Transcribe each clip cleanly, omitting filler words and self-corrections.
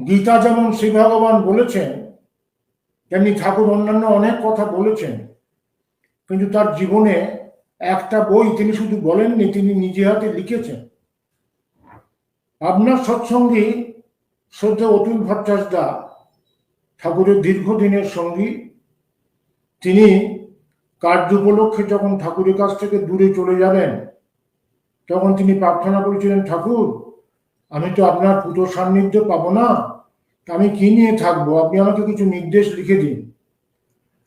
গীতা যেমন শ্রী ভগবান বলেছেন, তেমনি ঠাকুর অন্যান্য অনেক কথা বলেছেন, কিন্তু তার জীবনে একটা বই তিনি শুধু বলেননি, তিনি নিজে হাতে লিখেছেন। আপনার সৎসঙ্গী শ্রদ্ধা অতুল ভট্টাচার্য ঠাকুরের দীর্ঘদিনের সঙ্গী। তিনি কার্য উপলক্ষে যখন ঠাকুরের কাছ থেকে দূরে চলে যাবেন, তখন তিনি প্রার্থনা করেছিলেন, ঠাকুর আমি তো আপনার পুজোর সান্নিধ্য পাবো না, আমি কি নিয়ে থাকবো, আপনি আমাকে কিছু নির্দেশ লিখে দিন।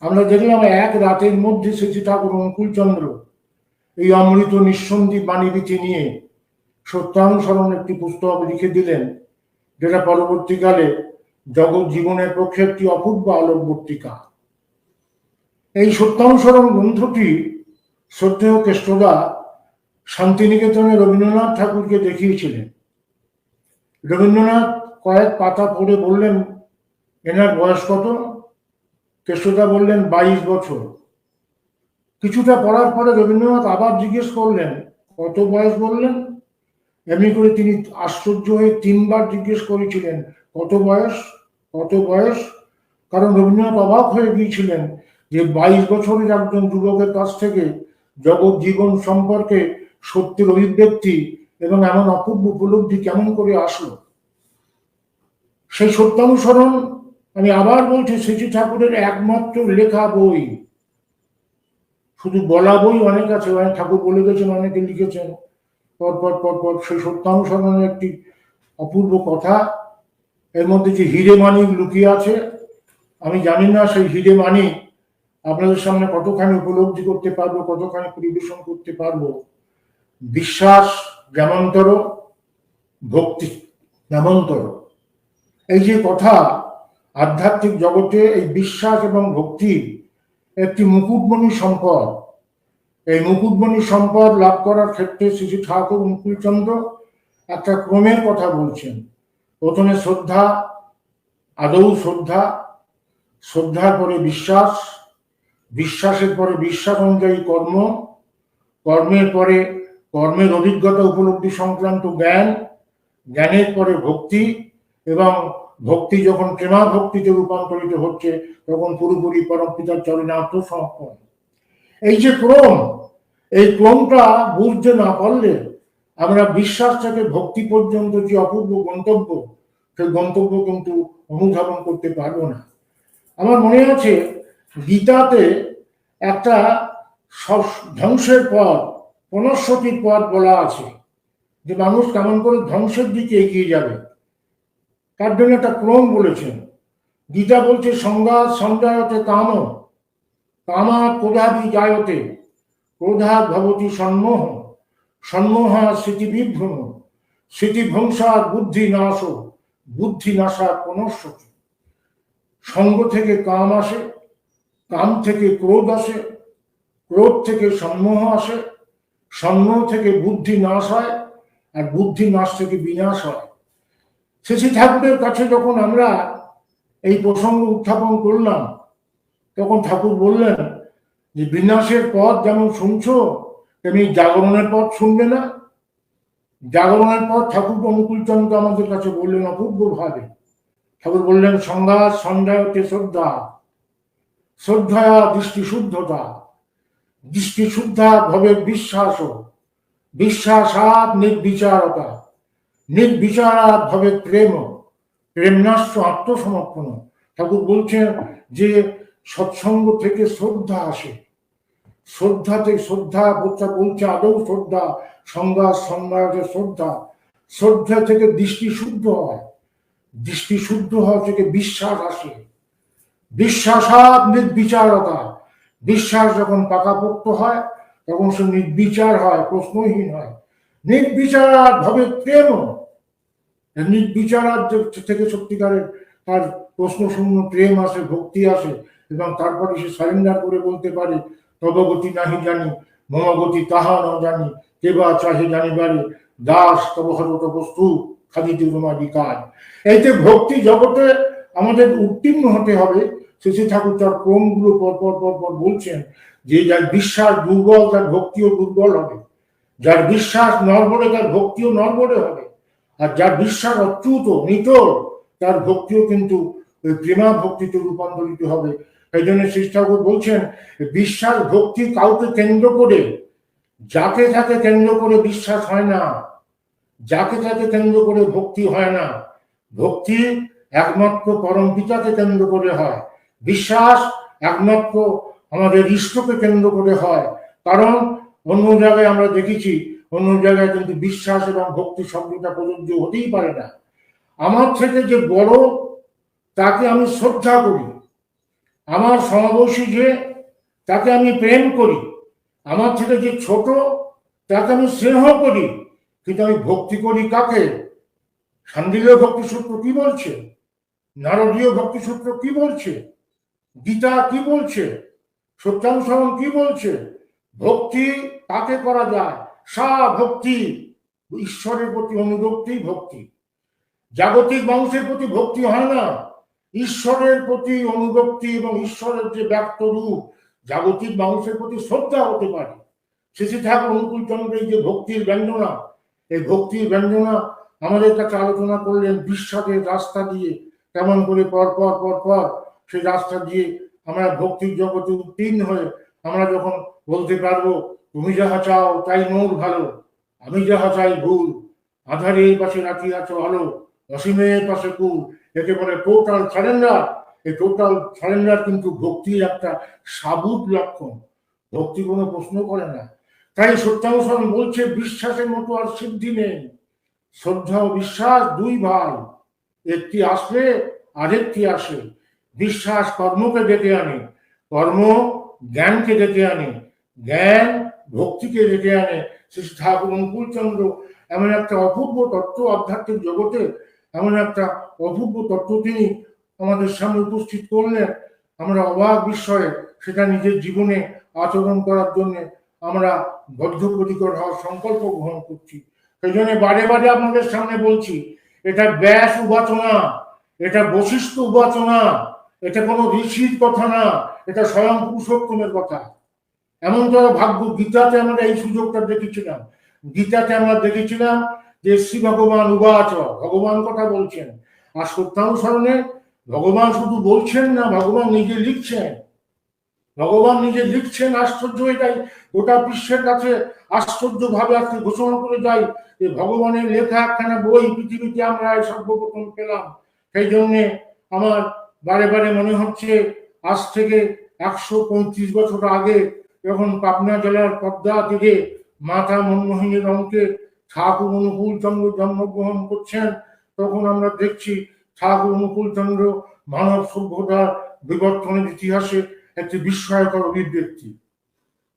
আমরা দেখলাম এক রাতের মধ্যে শ্রী ঠাকুর অনুকূলচন্দ্র এই অমৃত নিঃসন্ধি বাণীবীথি নিয়ে সত্যানুসরণ একটি পুস্তক লিখে দিলেন, যেটা পরবর্তীকালে জগৎ জীবনের পক্ষে একটি অপূর্ব আলোকবর্তিকা। এই সত্যানুসরণ গ্রন্থটি শ্রদ্ধেয় কেষ্টদা শান্তিনিকেতনে রবীন্দ্রনাথ ঠাকুরকে দেখিয়েছিলেন। রবীন্দ্রনাথ কয়েক পাতা পড়ে বললেন, এনার বয়স কত? কেষ্টদা বললেন 22 বছর। কিছুটা পড়ার পরে রবীন্দ্রনাথ আবার জিজ্ঞেস করলেন, কত বয়স বললেন? এমনি করে তিনি আশ্চর্য হয়ে 3 বার জিজ্ঞেস করেছিলেন, কত বয়স, কত বয়স? কারণ রবীন্দ্রনাথ অবাক হয়ে গিয়েছিলেন যে 22 বছরের একজন যুবকের কাছ থেকে জগৎ জীবন সম্পর্কে সত্যের অভিব্যক্তি এবং এমন অপূর্ব উপলব্ধি কেমন করে আসলো। সেই সত্যানুসরণ, আমি আবার বলছি, শ্রী ঠাকুরের একমাত্র লেখা বই। শুধু বলা বই অনেক আছে, অনেক ঠাকুর বলে গেছেন, অনেকে লিখেছেন পরপর পরপর। সেই সত্যানুসরণের একটি অপূর্ব কথা, এর মধ্যে যে হিরে মানিক লুকিয়ে আছে, আমি জানি না সেই হিরে মানিক আপনাদের সামনে কতখানি উপলব্ধি করতে পারবো, কতখানি পরিবেশন করতে পারবো। বিশ্বাস যেমনতর, ভক্তি তেমনতর। এই যে কথা, আধ্যাত্মিক জগতে এই বিশ্বাস এবং ভক্তি একটি মুকুটমণি সম্পদ। এই মুকুটমণি সম্পদ লাভ করার ক্ষেত্রে শ্রী ঠাকুর অনুকূলচন্দ্র একটা ক্রমের কথা বলছেন। প্রথমে শ্রদ্ধা, আদৌ শ্রদ্ধা, শ্রদ্ধার পরে বিশ্বাস, বিশ্বাসের পরে বিশ্বাস অনুযায়ী কর্ম, কর্মের পরে কর্মের অভিজ্ঞতা উপলব্ধি সংক্রান্ত জ্ঞান, জ্ঞানের পরে ভক্তি, এবং ভক্তি যখন প্রেমা ভক্তিতে রূপান্তরিত হচ্ছে তখন পুরোপুরি পরম পিতার চরণে আত্মসমর্পণ। এই যে ক্রম, এই ক্রমটা বুঝতে না পারলে আমরা বিশ্বাস থেকে ভক্তি পর্যন্ত যে অপূর্ব গন্তব্য, সেই গন্তব্য কিন্তু অনুধাবন করতে পারবো না। আমার মনে আছে গীতাতে একটা ধ্বংসের পথ, পুনঃসতির পথ বলা আছে, যে মানুষ কেমন করে ধ্বংসের দিকে এগিয়ে যাবে, তার জন্য একটা ক্রম বলেছেন। গীতা বলছে, সংঘাত সঞ্জায়তে কাম, কামা ক্রোধাবি জায়তে, ক্রোধাৎ ভবতি সম্মোহ, সম্মোহা স্মৃতিবিভ্রম, স্মৃতিভ্রংসাৎ বুদ্ধি নাশ, বুদ্ধি নাশাৎ পুনঃসতি। সঙ্গ থেকে কাম আসে, কাম থেকে ক্রোধ আসে, ক্রোধ থেকে সম্মোহ আসে, সম্মোহ থেকে বুদ্ধি নাশ হয়, আর বুদ্ধি নাশ থেকে বিনাশ হয়। শ্রী ঠাকুরের কাছে যখন আমরা এই প্রসঙ্গ উত্থাপন করলাম, তখন ঠাকুর বললেন যে বিনাশের পথ যেমন শুনছো, তেমনি জাগরণের পথ শুনবে না। জাগরণের পথ ঠাকুর অনুকূলচন্দ্র আমাদের কাছে বললেন অপূর্ব ভাবে। ঠাকুর বললেন, সংঘাত সঞ্জায়তে শ্রদ্ধা, শ্রদ্ধায়া দৃষ্টি শুদ্ধতা, দৃষ্টি শুদ্ধা ভবে বিশ্বাস, বিশ্বাসাৎ নির্বিচারতা, নির্বিচারাৎ ভবে প্রেম, প্রেমনাশ্চ আত্মসমর্পণ। ঠাকুর বলছেন যে সৎসঙ্গ থেকে শ্রদ্ধা আসে, শ্রদ্ধাতে শ্রদ্ধা বলছে আদৌ শ্রদ্ধা, সংঘাত সঞ্জায়তে শ্রদ্ধা, শ্রদ্ধা থেকে দৃষ্টি শুদ্ধ হয়, দৃষ্টি শুদ্ধ হওয়া থেকে বিশ্বাস আসে, বিশ্বাসাৎ নির্বিচারতা, বিশ্বাস যখন পাকাপোক্ত হয় তখন সে নির্বিচার হয়, প্রশ্নহীন হয়। নির্বিচারাৎ ভবে প্রেম, নির্বিচারাৎ থেকে সত্যিকারের তার প্রশ্নশূন্য প্রেম আসে, ভক্তি আসে, এবং তারপরে সে সারেন্ডার করে বলতে পারে, তব গতি নাহি জানি, মম গতি তাহা ন জানি, কেবা চাহে জানিবারে, দাস তব হরত বস্তু খাদিতে তোমারি কাজ। এইতে ভক্তি জগতে আমাদের উত্তীর্ণ হতে হবে। শ্রী ঠাকুর তার ক্রমগুলো পরপর পরপর বলছেন যে যার বিশ্বাস দুর্বল তার ভক্তিও দুর্বল হবে, যার বিশ্বাস নড়বড়ে তার ভক্তিও নড়বড়ে হবে, আর যার বিশ্বাস অচ্যুত নিটল তার ভক্তিও কিন্তু ওই প্রেমা ভক্তিতে রূপান্তরিত হবে। এই জন্য শ্রী ঠাকুর বলছেন, বিশ্বাস ভক্তি কাউকে কেন্দ্র করে, যাকে তাকে কেন্দ্র করে বিশ্বাস হয় না, যাকে তাকে কেন্দ্র করে ভক্তি হয় না। ভক্তি একমাত্র পরম পিতাকে কেন্দ্র করে হয়, বিশ্বাস একমাত্র আমাদের ইষ্টকে কেন্দ্র করে হয়। কারণ অন্য জায়গায় আমরা দেখেছি, অন্য জায়গায় কিন্তু বিশ্বাস এবং ভক্তি শব্দটা প্রযোজ্য হতেই পারে না। আমার থেকে যে বড় তাকে আমি শ্রদ্ধা করি, আমার সমবয়সী যে তাকে আমি প্রেম করি, আমার থেকে যে ছোট তাকে আমি স্নেহ করি, কিন্তু আমি ভক্তি করি কাকে? শান্তিলীয় ভক্তিসূত্র কি বলছে? নারদীয় ভক্তিসূত্র কি বলছে? গীতা কি বলছে? সত্যানুসরণ কি বলছে? ভক্তি কাকে করা যায়? সা ভক্তি, ঈশ্বরের প্রতি অনুরক্তি ভক্তি। জাগতিক মানুষের প্রতি ভক্তি হয় না, ঈশ্বরের প্রতি অনুরক্তি এবং ঈশ্বরের যে ব্যক্ত রূপ, জাগতিক মানুষের প্রতি শ্রদ্ধা হতে পারে। শ্রী ঠাকুর অনুকূল চন্দ্রের যে ভক্তির ব্যঞ্জনা, এই ভক্তির ব্যঞ্জনা আমাদের কাছে আলোচনা করলেন বিশ্বাসের রাস্তা দিয়ে, কেমন করে পরপর পরপর সেই রাস্তা দিয়ে আমরা ভক্তির জগতে উত্তীর্ণ হয়ে আমরা যখন বলতে পারবো, তুমি যাহা চাও তাই মোর ভালো, আমি যাহা চাই ভুল, আধারের পাশে রাখিয়াছ আলো, অসীমের পাশে কুল, একে বলে টোটাল সারেন্ডার। এই টোটাল সারেন্ডার কিন্তু ভক্তির একটা সাবুত লক্ষণ। ভক্তি কোনো প্রশ্ন করে না। তাই সত্যানুসরণ বলছে, বিশ্বাসের মতো আর সিদ্ধি নেই। শ্রদ্ধা ও বিশ্বাস দুই ভাই, একটি আসলে আরেকটি আসে। বিশ্বাস কর্মকে ডেকে আনে, কর্ম জ্ঞানকে ডেকে আনে, জ্ঞান ভক্তিকে ডেকে আনে। শ্রী ঠাকুর অনুকূলচন্দ্র এমন একটা অপূর্ব তত্ত্ব আধ্যাত্মিক জগতে, এমন একটা অপূর্ব তত্ত্ব তিনি আমাদের সামনে উপস্থিত করলেন। আমরা অবাক বিস্ময়ে সেটা নিজের জীবনে আচরণ করার জন্য আমরা বদ্ধপরিকর হওয়ার সংকল্প গ্রহণ করছি। সেই জন্য বারে বারে আপনাদের সামনে বলছি, এটা ব্যাস উবাচনা, এটা বশিষ্ঠ উবাচনা, এটা কোনো ঋষির কথা না, এটা স্বয়ং পুরুষোত্তমের কথা। এমন তো ভাগ্য, গীতাতে আমরা এই সুযোগটা দেখেছিলাম। গীতাতে আমরা দেখেছিলাম যে শ্রী ভগবান উবাচ, ভগবান কথা বলছেন। আর সত্যানুসরণে ভগবান শুধু বলছেন না, ভগবান নিজে লিখছেন। ভগবান নিজে লিখছেন। আশ্চর্য এটাই, গোটা বিশ্বের কাছে আশ্চর্য ভাবে আজকে ঘোষণা করে যায় যে ভগবানের লেখা একখানা বই পৃথিবীতে আমরা সর্বপ্রথম পেলাম। সেই জন্যে আমার বারে বারে মনে হচ্ছে, আজ থেকে 135 বছর আগে যখন পাবনা জেলার পদ্মা তীরে মাতা মনমোহিনীর অঙ্কে ঠাকুর অনুকূলচন্দ্র জন্মগ্রহণ করছেন, তখন আমরা দেখছি ঠাকুর অনুকূলচন্দ্র মানব সভ্যতার বিবর্তনের ইতিহাসে একটি বিস্ময়কর অভিব্যক্তি।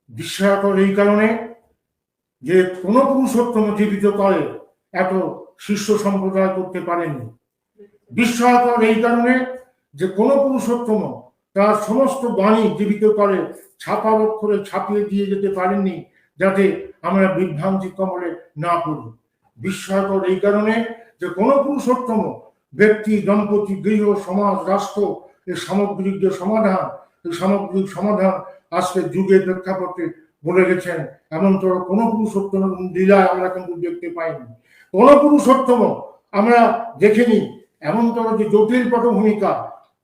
বিস্ময়কর এই কারণে যে কোন পুরুষোত্তম জীবিত করে এত শিষ্য সম্প্রদায় করতে পারেনি। বিস্ময়কর এই কারণে যে কোন পুরুষোত্তম তার সমস্ত বাণী জীবিত করে ছাপা অক্ষরে ছাপিয়ে দিয়ে যেতে পারেননি, যাতে আমরা বিভ্রান্তি কবলে না পড়ি। বিস্ময়কর এই কারণে যে কোন পুরুষোত্তম ব্যক্তি, দম্পতি, গৃহ, সমাজ, রাষ্ট্র এর সামগ্রিক যে সমাধান, এই সামগ্রিক সমাধান আজকে যুগের প্রেক্ষাপটে বলে গেছেন, এমনতর কোন পুরুষোত্তম লীলায় আমরা কিন্তু দেখতে পাইনি। কোন পুরুষোত্তম আমরা দেখিনি এমনতর যে জটিল পটভূমিকা,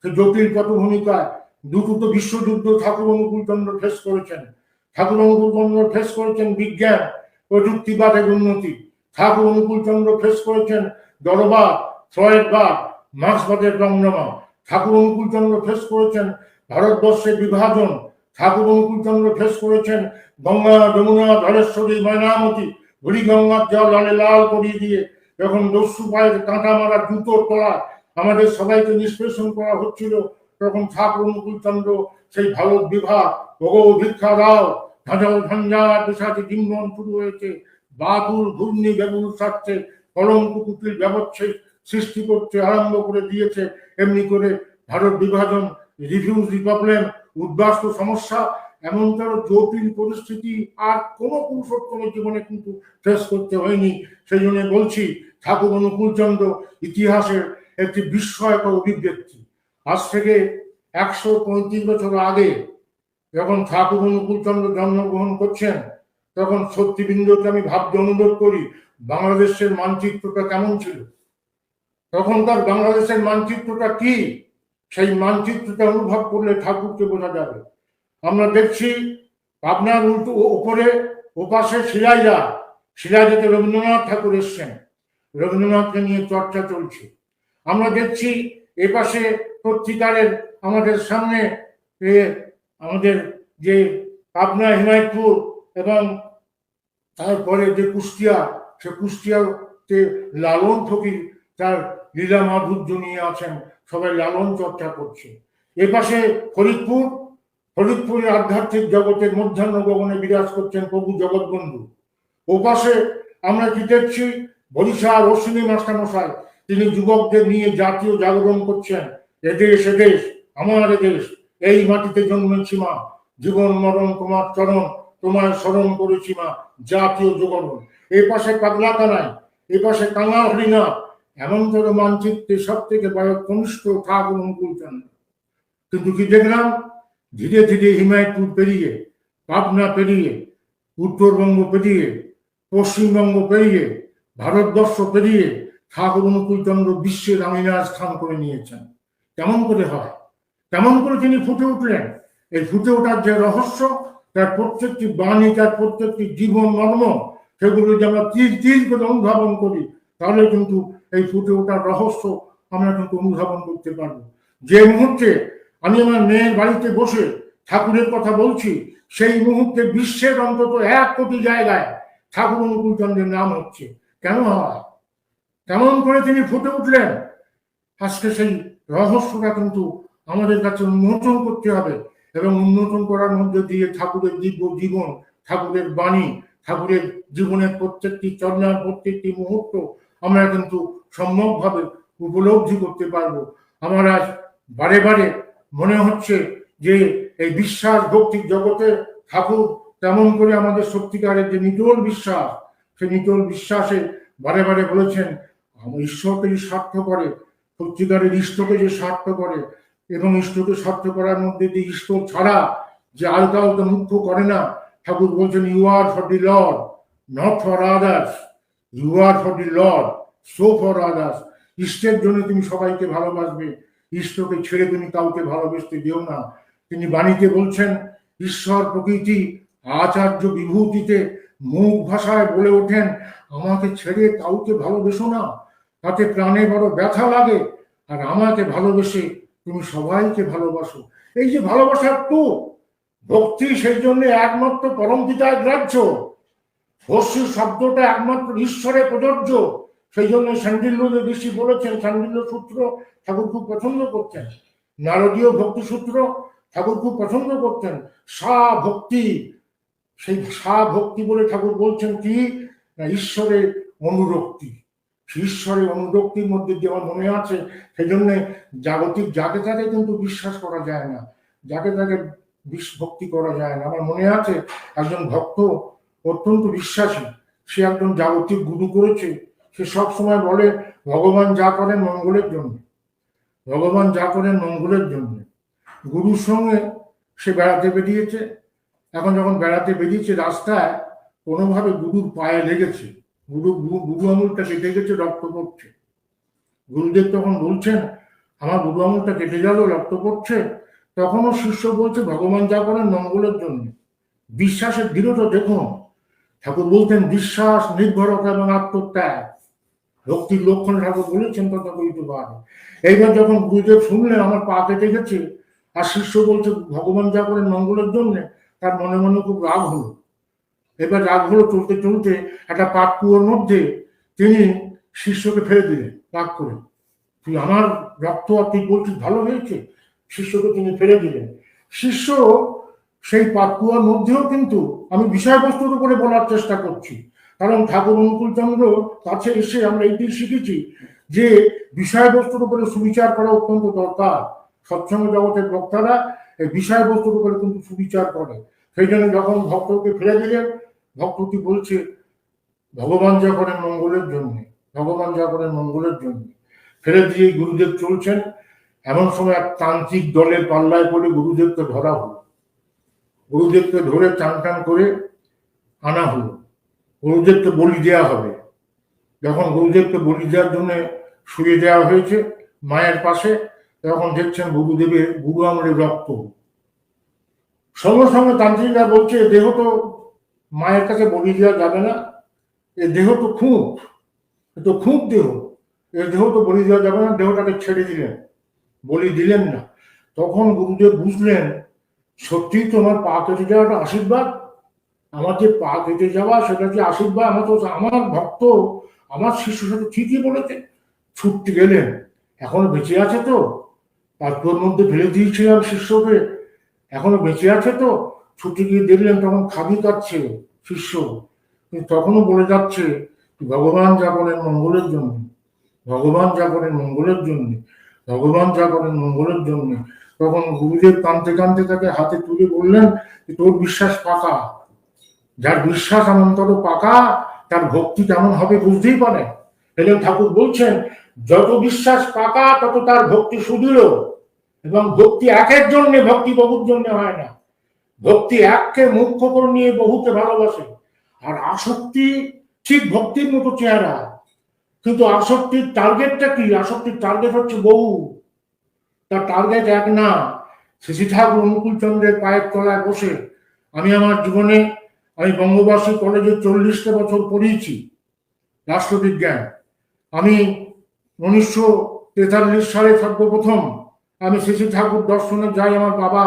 সেই জটিল পটভূমিকায় দুটো বিশ্বযুদ্ধ ঠাকুর অনুকূলচন্দ্র ফেস করেছেন। ঠাকুর অনুকূলচন্দ্র ফেস করেছেন বিজ্ঞান প্রযুক্তিবাদের উন্নতি, ঠাকুর অনুকূলচন্দ্র ফেস করেছেন জড়বাদ, ফ্রয়েডবাদ, মার্ক্সবাদের রমরমা, ঠাকুর অনুকূলচন্দ্র ফেস করেছেন ভারতবর্ষের বিভাজন, ঠাকুর অনুকূলচন্দ্র ফেস করেছেন গঙ্গা, যমুনা, ধলেশ্বরী, ময়নামতি, বুড়িগঙ্গার জল লালে লাল করিয়ে দিয়ে যখন দস্যু পায়ের কাঁটা মারা জুতোর তলা আমাদের সবাইকে নিষ্পেষণ করা হচ্ছিল, তখন ঠাকুর অনুকূলচন্দ্র সেই ভারত বিভাগ, ভগো ভিক্ষা দাও, ঝাঁঝাল ঝঞ্ঝাট পেশাতে ডিম্বন শুরু হয়েছে, বাদুর ঘূর্ণি বেগুন সারছে, কলঙ্ক কুটির ব্যবচ্ছেদ সৃষ্টি করতে আরম্ভ করে দিয়েছে। এমনি করে ভারত বিভাজন, রিফিউজি প্রবলেম, উদ্বাস্তু সমস্যা, এমনতর জটিল পরিস্থিতি আর কোনো পুরুষোত্তমের জীবনে কিন্তু ফেস করতে হয়নি। সেই জন্য বলছি, ঠাকুর অনুকূলচন্দ্র ইতিহাসের একটি বিস্ময়কর অভিব্যক্তি। আজ থেকে 135 বছর আগে যখন ঠাকুর অনুকূলচন্দ্র জন্মগ্রহণ করছেন, তখন সত্যিবৃন্দকে আমি ভাবতে অনুরোধ করি, বাংলাদেশের মানচিত্রটা কেমন ছিল। তখনকার বাংলাদেশের মানচিত্রটা কি, সেই মানচিত্রটা অনুভব করলে ঠাকুরকে বোঝা যাবে। আমরা দেখছি পাবনার উল্টো ওপরে ওপাশে সিরাজেতে রবীন্দ্রনাথ ঠাকুর এসছেন, রবীন্দ্রনাথকে নিয়ে চর্চা চলছে। আমরা দেখছি এপাশে পত্রিকারের আমাদের সামনে আমাদের যে পাবনা, হিমায়তপুর এবং তারপরে যে কুষ্টিয়া, সে কুষ্টিয়াতে লালন ফকির তার লীলা মাধুর্য নিয়ে আছেন, সবাই লালন চর্চা করছে। এপাশে ফরিদপুরের আধ্যাত্মিক জগতের মধ্যাহ্ন গগনে বিরাজ করছেন প্রভু জগৎবন্ধু। ওপাশে আমরা কি দেখছি, বরিশাল অশ্বিনী মাস্টারমশাই, তিনি যুবকদের নিয়ে জাতীয় জাগরণ করছেন। এদেশ এদেশ আমার এদেশ, এই মাটিতে জন্মেছি মা, জীবন মরণ তোমার চরণ, তোমায় স্মরণ করেছি মা, জাতীয় জাগরণ। এই পাশে পাগলা কানাই, এ পাশে কাঙাল হরিনাথ, এমনতর মানচিত্রে সব থেকে বায়ক কনিষ্ঠ ঠাকুর অনুকূলচন্দ্র। কিন্তু কি দেখলাম, ধীরে ধীরে হিমায়তপুর পেরিয়ে, পাবনা পেরিয়ে, উত্তরবঙ্গ পেরিয়ে, পশ্চিমবঙ্গ পেরিয়ে, ভারতবর্ষ পেরিয়ে ঠাকুর অনুকূলচন্দ্র বিশ্বের আঙিনায় স্থান করে নিয়েছেন। কেমন করে হয়, কেমন করে তিনি ফুটে উঠলেন? এই ফুটে ওঠার যে রহস্য, তার প্রত্যেকটি বাণী, তার প্রত্যেকটি জীবন মর্ম, সেগুলো যদি আমরা তিল তিল করে অনুধাবন করি, তাহলে কিন্তু এই ফুটে ওঠার রহস্য আমরা কিন্তু অনুধাবন করতে পারবো। যে মুহূর্তে আমি আমার মেয়ের বাড়িতে বসে ঠাকুরের কথা বলছি, সেই মুহূর্তে বিশ্বের অন্তত 1 কোটি জায়গায় ঠাকুর অনুকূলচন্দ্রের নাম হচ্ছে। কেন হয়, কেমন করে তিনি ফুটে উঠলেন? আজকে সেই রহস্যটা কিন্তু আমাদের কাছে উন্মোচন করতে হবে, এবং উন্মোচন করার মধ্যে দিয়ে ঠাকুরের দিব্য জীবন, ঠাকুরের বাণী, ঠাকুরের জীবনের প্রত্যেকটি চর্যার প্রত্যেকটি মুহূর্ত আমরা কিন্তু সম্যকভাবে উপলব্ধি করতে পারবো। আমার আজ বারে বারে মনে হচ্ছে যে এই বিশ্বাস ভক্তির জগতে ঠাকুর তেমন করে আমাদের সত্যিকারের যে নিটোল বিশ্বাস, সেই নিটোল বিশ্বাসে বারে বারে বলেছেন ঈশ্বরকে যে স্বার্থ করে, সত্যিকারের ইষ্টকে যে স্বার্থ করে, এবং ইষ্টকে স্বার্থ করার মধ্যে যে ঈশ্বর ছাড়া যে আর কাউকে মুখ্য করে না, ঠাকুর বলছেন you are for the lord, not for others, you are for the lord, so for others. ইষ্টের জন্য তুমি সবাইকে ভালোবাসবে, ইষ্টকে ছেড়ে তুমি কাউকে ভালোবাসতে দিও না। তিনি বাণীতে বলছেন ঈশ্বর প্রকৃতি আচার্য বিভূতিতে মুখ ভাষায় বলে ওঠেন আমাকে ছেড়ে কাউকে ভালোবেসো না, তাতে প্রাণে বড় ব্যথা লাগে, আর আমাকে ভালোবেসে তুমি সবাইকে ভালোবাসো। এই যে ভালোবাসার তো ভক্তি, সেই জন্য একমাত্র পরম পিতায় গ্রাহ্য। ভস্যু শব্দটা একমাত্র ঈশ্বরে প্রযোজ্য। সেই জন্য শাণ্ডিল্য ঋষি বলেছেন, শাণ্ডিল্য সূত্র ঠাকুর খুব পছন্দ করতেন, নারদীয় ভক্তি সূত্র ঠাকুর খুব পছন্দ করতেন। সা ভক্তি, সেই সা ভক্তি বলে ঠাকুর বলছেন কি না, ঈশ্বরের অনুরক্তি। ঈশ্বরের অনুরক্তির মধ্যে যে আমার মনে আছে, সেই জন্য জাগতিক যাকে তাকে কিন্তু বিশ্বাস করা যায় না, যাকে তাকে ভক্তি করা যায় না। আমার মনে আছে একজন ভক্ত অত্যন্ত বিশ্বাসী, সে একজন জাগতিক গুরু করেছে। সে সব সময় বলে ভগবান যা করেন মঙ্গলের জন্য, ভগবান যা করেন মঙ্গলের জন্য। গুরুর সঙ্গে সে বেড়াতে বেরিয়েছে। এখন যখন বেড়াতে বেরিয়েছে, রাস্তায় কোনোভাবে গুরুর পায়ে লেগেছে, বুড়ো আঙুলটা কেটে গেছে, রক্ত পড়ছে। গুরুদেব তখন বলছেন আমার বুড়ো আঙুলটা কেটে গেল, রক্ত পড়ছে। তখনও শিষ্য বলছে ভগবান যা করেন মঙ্গলের জন্য। বিশ্বাসের দৃঢ়তা দেখুন। ঠাকুর বলতেন বিশ্বাস, নির্ভরতা এবং আত্মত্যাগ ভক্তির লক্ষণ, ঠাকুর বলেছেন কথা বলতে পারে। এইবার যখন গুরুদেব শুনলেন আমার পা কেটে গেছে, আর শিষ্য বলছে ভগবান যা করেন মঙ্গলের জন্য, তার মনে মনে খুব রাগ হলো। এবার রাগ হলো, চলতে চলতে একটা পাতকুয়োর মধ্যে তিনি শিষ্যকে ফেলে দিলেন রাগ করে। তুই আমার রক্ত আর তুই বলছিস ভালো হয়েছে? শিষ্যকে তিনি ফেলে দিলেন। শিষ্য সেই পাতকুয়ার মধ্যেও কিন্তু আমি বিষয়বস্তুর উপরে বলার চেষ্টা করছি, কারণ ঠাকুর অনুকূলচন্দ্র কাছে এসে আমরা এইটি শিখেছি যে বিষয়বস্তুর উপরে সুবিচার করা অত্যন্ত দরকার। সৎসঙ্গ জগতের বক্তারা এই বিষয়বস্তুর উপরে কিন্তু সুবিচার করে। সেই জন্য যখন ভক্তকে ফেলে দিলেন, ভক্তটি বলছে ভগবান যা করেন মঙ্গলের জন্য, ভগবান যা করেন মঙ্গলের জন্য। ফেলে দিয়ে গুরুদেব চলছেন। এমন সময় এক তান্ত্রিক দলের পাল্লায় পড়ে গুরুদেবকে ধরা হলো। গুরুদেবকে ধরে টান টান করে আনা হলো। গুরুদেবকে বলি দেওয়া হবে। যখন গুরুদেবকে বলি দেওয়ার জন্য শুয়ে দেওয়া হয়েছে মায়ের পাশে। তখন দেখছেন গুরুদেবের বুড়ো আঙুলের রক্ত। সঙ্গে সঙ্গে তান্ত্রিকরা বলছে দেহ তো মায়ের কাছে বলি দেওয়া যাবে না, এ দেহ তো খুব দেহ, এ দেহ তো বলি দেওয়া যাবে না, দেহটাকে ছেড়ে দিলেন, বলি দিলেন না। তখন গুরুদেব বুঝলেন সত্যি তোমার পা কেটে যাওয়াটা আশীর্বাদ, আমার যে পা কেটে যাওয়া সেটা যে আশীর্বাদ। আমার ভক্ত, আমার শিষ্য সাথে ঠিকই বলেছে। ছুটতে গেলেন, এখনো বেঁচে আছে তো, তার মধ্যে ফেলে দিয়েছিলাম শিষ্যকে, এখনো বেঁচে আছে তো। ছুটে গিয়ে দেখলেন তখন খাবি কাটছে শিষ্য, কিন্তু তখনও বলে যাচ্ছে ভগবান যা করেন মঙ্গলের জন্য, ভগবান যা করেন মঙ্গলের জন্য, ভগবান যা করেন মঙ্গলের জন্য। তখন গুরুদেব কাঁদতে কাঁদতে তাকে হাতে তুলে বললেন তোর বিশ্বাস পাকা, যার বিশ্বাস এমনতর পাকা তার ভক্তি কেমন হবে বুঝতেই পারে। এলেন ঠাকুর বলছেন যত বিশ্বাস পাকা তত তার ভক্তি সুদৃঢ়, এবং ভক্তি একের জন্য, ভক্তি বহুর জন্য হয় না। ভক্তি এককে মুখ্য করে নিয়ে বহুকে ভালোবাসে। আর আসক্তি ঠিক ভক্তির মতো চেহারা, কিন্তু আসক্তির টার্গেটটা কি? আসক্তির টার্গেট হচ্ছে বহু, তার টার্গেট এক না। শ্রী ঠাকুর অনুকূল চন্দ্রের পায়ের তলায় বসে আমি আমার জীবনে, আমি বঙ্গবাসী কলেজে 40টা বছর পড়িয়েছি রাষ্ট্রবিজ্ঞান। আমি 1943 সালে সর্বপ্রথম আমি শ্রী ঠাকুর দর্শনে যাই। আমার বাবা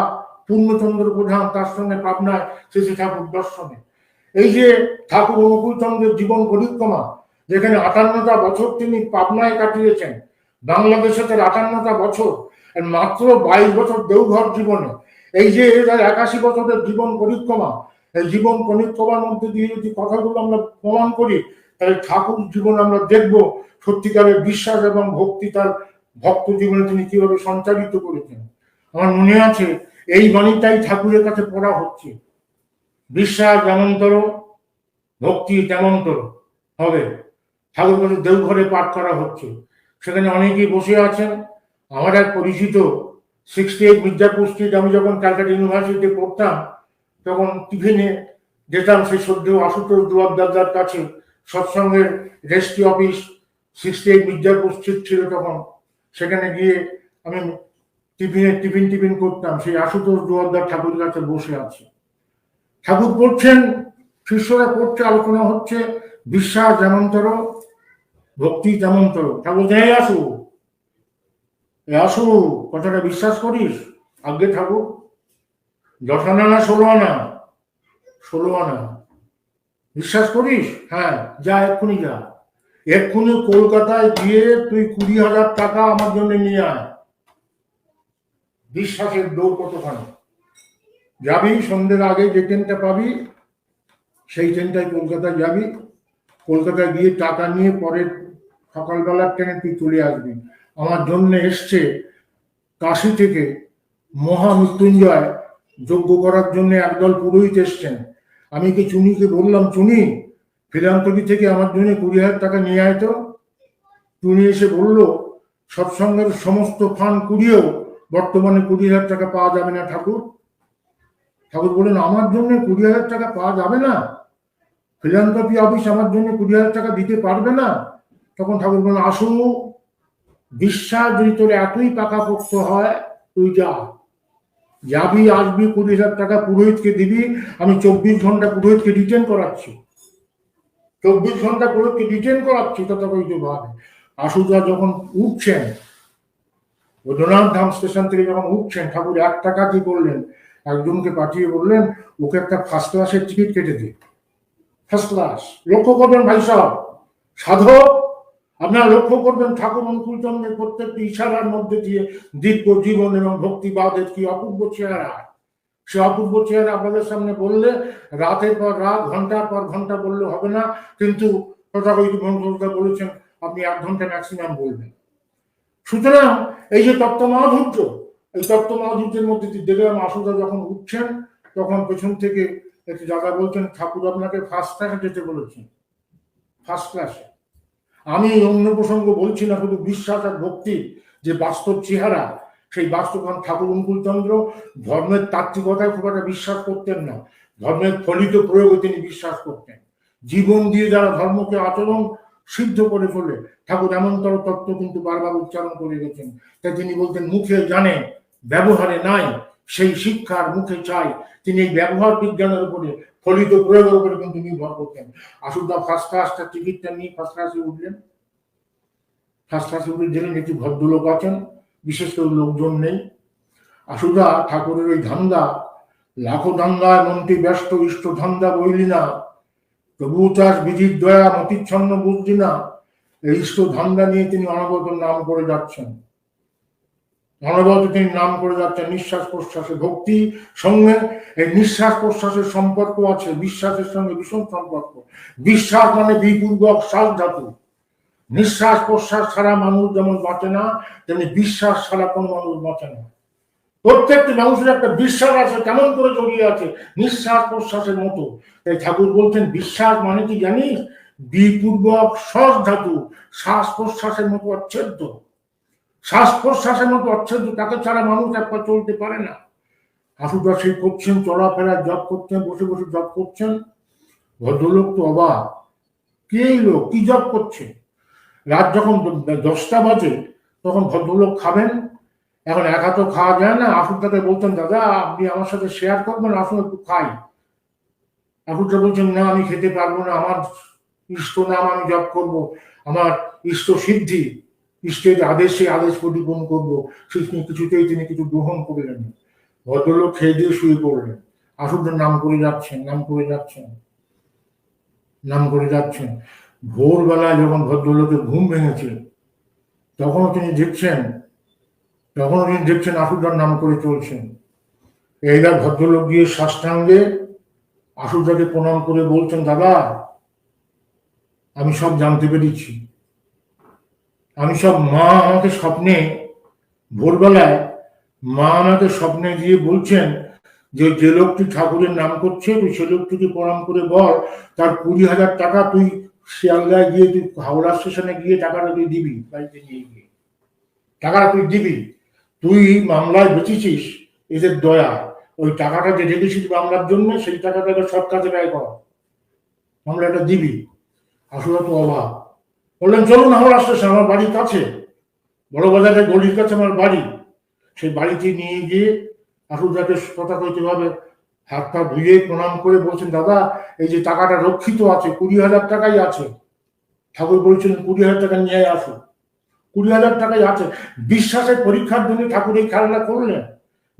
পূর্ণচন্দ্র প্রধান, তার সঙ্গে পাবনায় শ্রী ঠাকুর দর্শনে। এই যে ঠাকুর অনুকূল চন্দ্রের জীবন পরিক্রমা, যেখানে 58টা বছর তিনি পাবনায় কাটিয়েছেন, বাংলাদেশে তার 58টা বছর, মাত্র 22 বছর দেওঘর জীবনে। এই যে 81 বছরের জীবন পরিক্রমা, এই জীবন পরিক্রমার মধ্যে দিয়ে যদি কথাগুলো আমরা প্রমাণ করি, তাহলে ঠাকুর জীবন আমরা দেখব সত্যিকারের বিশ্বাস এবং ভক্তি তার ভক্ত জীবনে তিনি কিভাবে সঞ্চালিত করেছেন। আমার মনে আছে এই বাণীটাই ঠাকুরের কাছে পড়া হচ্ছে, বিশ্বাস যেমনতর ভক্তি তেমনতর হবে। ঠাকুর কাছে দেওঘরে পাঠ করা হচ্ছে, সেখানে অনেকেই বসে আছেন। আমার এক পরিচিত 68 মির্জাপুর স্ট্রিট, আমি যখন ক্যালকাটা ইউনিভার্সিটিতে পড়তাম তখন টিফিনে যেতাম সেই শ্রদ্ধেয় আশুতোষ দুয়ারদার কাছে। সৎসঙ্গের রেস্টি অফিস 68 মির্জাপুর স্ট্রিট ছিল তখন, সেখানে গিয়ে আমি টিফিন করতাম। সেই আশুতোষ দুয়ারদার ঠাকুরের কাছে বসে আছে, ঠাকুর পড়ছেন, শিষ্যরা পড়ছে, আলোচনা হচ্ছে বিশ্বাস যেমনতর ভক্তি তেমনতর। ঠাকুর যাই আসু, আসু, কথাটা বিশ্বাস করিস? আগে ঠাকুর 10 আনা না 16 আনা? 16 আনা। বিশ্বাস করিস? হ্যাঁ, যা এক্ষুনি যা, এক্ষুনি কলকাতায় গিয়ে তুই 20,000 টাকা আমার জন্য নিয়ে আয়। বিশ্বাসের দৌড় কতখানি! যাবি সন্ধ্যের আগে, যে ট্রেনটা পাবি সেই ট্রেনটায় কলকাতায় যাবি, কলকাতায় গিয়ে টাকা নিয়ে পরের সকালবেলার ট্রেনে তুই চলে আসবি। আমার জন্য এসছে কাশী থেকে মহামৃত্যুঞ্জয় যজ্ঞ করার জন্য একদল পুরোহিত এসছেন। আমি কি চুনিকে বললাম, চুনি ফিলান্তরি থেকে আমার জন্য 20,000 টাকা নিয়ে আয় তো। চুনি এসে বলল সৎসঙ্গের সমস্ত ফান্ড কুড়িয়েও বর্তমানে 20,000 টাকা পাওয়া যাবে না ঠাকুর। ঠাকুর বললেন আমার জন্য 20,000 টাকা পাওয়া যাবে না? ফিলান্থ্রপি অফিস আমার জন্য 20,000 টাকা দিতে পারবে না? তখন ঠাকুর বললেন আসু, বিশ্বাস যদি তোর এতই পাকাপোক্ত হয় তুই যাবি, আসবি, 20,000 টাকা পুরোহিতকে দিবি। আমি 24 ঘন্টা পুরোহিতকে রিটেন করাচ্ছি, 24 ঘন্টা পুরোহিতকে রিটেন করাচ্ছি। তথাকথিত ভাবে আশুদা যখন উঠছেন বৈদ্যনাথ ধাম স্টেশন থেকে, যখন উঠছেন, ঠাকুর 1 টাকা কি করলেন, একজনকে পাঠিয়ে বললেন ওকে একটা ফার্স্ট ক্লাসের টিকিট কেটে দিন। ফার্স্ট ক্লাস, লক্ষ্য করবেন ভাই সাহেব, সাধক আপনারা লক্ষ্য করবেন ঠাকুর অনুকূল চন্দ্রের প্রত্যেকটি ইশারার মধ্যে দিয়ে দিব্য জীবন এবং ভক্তিবাদের কি অপূর্ব চেহারা। সে অপূর্ব চেহারা আপনাদের সামনে বললে রাতের পর রাত, ঘন্টার পর ঘন্টা বললে হবে না, কিন্তু তথাকথিত মন্ত্রটা বলেছেন আপনি 1 ঘন্টা ম্যাক্সিমাম বলবেন। সুতরাং এই যে তত্ত্ব মাধুর্য, এই তত্ত্ব মাধুর্যের মধ্যে দেখলাম আশুদা যখন উঠছেন তখন পেছন থেকে একটি দাদা বলছেন ঠাকুর আপনাকে ফার্স্ট ক্লাসে যেতে বলেছেন, ফার্স্ট ক্লাসে। আমি অন্য প্রসঙ্গ বলছি না, শুধু বিশ্বাস আর ভক্তি যে বাস্তব চেহারা, সেই বাস্তব। ঠাকুর অনুকূল চন্দ্র ধর্মের তাত্ত্বিকতায় খুব একটা বিশ্বাস করতেন না, ধর্মের ফলিত প্রয়োগে তিনি বিশ্বাস করতেন। জীবন দিয়ে যারা ধর্মকে আচরণ সিদ্ধ করে তোলে। ঠাকুর এমনতর তত্ত্ব কিন্তু বারবার উচ্চারণ করে গেছেন। তাই তিনি বলতেন, মুখে জানে ব্যবহারে নাই, সেই শিক্ষার মুখে চাই। তিনি এই ব্যবহার বিজ্ঞানের উপরে, ফলিত প্রয়োগের উপরে কিন্তু নির্ভর করতেন। আসুদা ফার্স্ট ক্লাসটা টিকিটটা নিয়ে ফার্স্ট ক্লাসে উঠলেন। ফার্স্ট ক্লাসে উঠে গেলেন, একটি ভদ্রলোক আছেন, বিশেষ করে লোকজন নেই। আসুদা ঠাকুরের ওই ধান্দা, লাখো ধান্দায় মন্ত্রী ব্যস্ত, ইষ্ট ধান্দা বইলি না, তবু চাষ বিধির দয়া মতিচ্ছন্ন বুঝলি না, এই ইষ্ট ধান্দা নিয়ে তিনি অনবরত নাম করে যাচ্ছেন। অনবরত তিনি নাম করে যাচ্ছেন। নিঃশ্বাস প্রশ্বাসে ভক্তি সঙ্গে এই নিঃশ্বাস প্রশ্বাসের সম্পর্ক আছে, বিশ্বাসের সঙ্গে ভীষণ সম্পর্ক। বিশ্বাস মানে বিপূর্বক শ্বাস ধাতু। নিঃশ্বাস প্রশ্বাস ছাড়া মানুষ যেমন বাঁচে না, তেমনি বিশ্বাস ছাড়া কোনো মানুষ বাঁচে না। প্রত্যেকটি মানুষের একটা বিশ্বাস আছে, কেমন করে জড়িয়ে আছে, নিঃশ্বাস প্রশ্বাসের মতো। তাই ঠাকুর বলছেন, বিশ্বাস মানে কি জানিস? বিপূর্বক শ্বাস ধাতু, শ্বাস প্রশ্বাসের মতো অচ্ছেদ্য। শ্বাস প্রশ্বাসের মতো অচ্ছেদ্য, তাকে ছাড়া মানুষ একবার চলতে পারে না। হাসুদা সেই করছেন, চলাফেরা জপ করছেন, বসে বসে জপ করছেন। ভদ্রলোক তো অবাক, কে লোক, কি জপ করছে? রাত যখন 10টা বাজে, তখন ভদ্রলোক খাবেন। এখন একা তো খাওয়া যায় না। আসুদাকে বলতেন, দাদা আপনি আমার সাথে শেয়ার করবেন, আসুন একটু খাই। আসুদা বলছেন, না আমি খেতে পারবো না, আমার ইষ্ট নাম আমি জপ করবো, আমার ইষ্ট সিদ্ধি, ইষ্টের আদেশে আদেশ প্রতিপন্ন করবো। কিছুতেই তিনি কিছু গ্রহণ করলেন। ভদ্রলোক খেয়ে দিয়ে শুয়ে পড়লেন। আসুদার নাম করে যাচ্ছেন, নাম করে যাচ্ছেন, নাম করে যাচ্ছেন। ভোরবেলায় যখন ভদ্রলোকের ঘুম ভেঙেছে, তখনও তিনি দেখছেন আসুদার নাম করে চলছেন। এইবার ভদ্রলোক গিয়ে সাষ্টাঙ্গে আসুদাকে প্রণাম করে বলছেন, দাদা আমি সব জানতে পেরেছি, আমি সব, মা আমাকে স্বপ্নে, ভোরবেলায় মা আমাকে স্বপ্নে দিয়ে বলছেন যে লোকটি ঠাকুরের নাম করছে, তুই সে লোকটিকে প্রণাম করে বল তার 20,000 টাকা তুই শিয়ালদায় গিয়ে, তুই হাওড়া স্টেশনে গিয়ে টাকাটা তুই দিবি, বাড়িতে নিয়ে গিয়ে টাকাটা তুই দিবি। তুই মামলায় বেঁচেছিস এদের দয়া, ওই টাকাটা যে রেখেছিস মামলার জন্য, সেই টাকাটাকে সব কাজে ব্যয় কর, মামলাটা দিবি। আসলে তো অভাব। বললেন, চলুন হাওড়া স্টেশন, আমার বাড়ির কাছে, বড় বাজারের গলির কাছে আমার বাড়ি। সেই বাড়িতে নিয়ে গিয়ে আসুদাকে তথাকথিত ভাবে হাত পা ধুয়ে প্রণাম করে বলছেন, দাদা এই যে টাকাটা রক্ষিত আছে, 20,000 টাকাই আছে। ঠাকুর বলছিলেন 20,000 টাকা নিয়ে আসো, 20,000 টাকাই আছে। বিশ্বাসের পরীক্ষার জন্য ঠাকুর এই খেলাটা করলেন,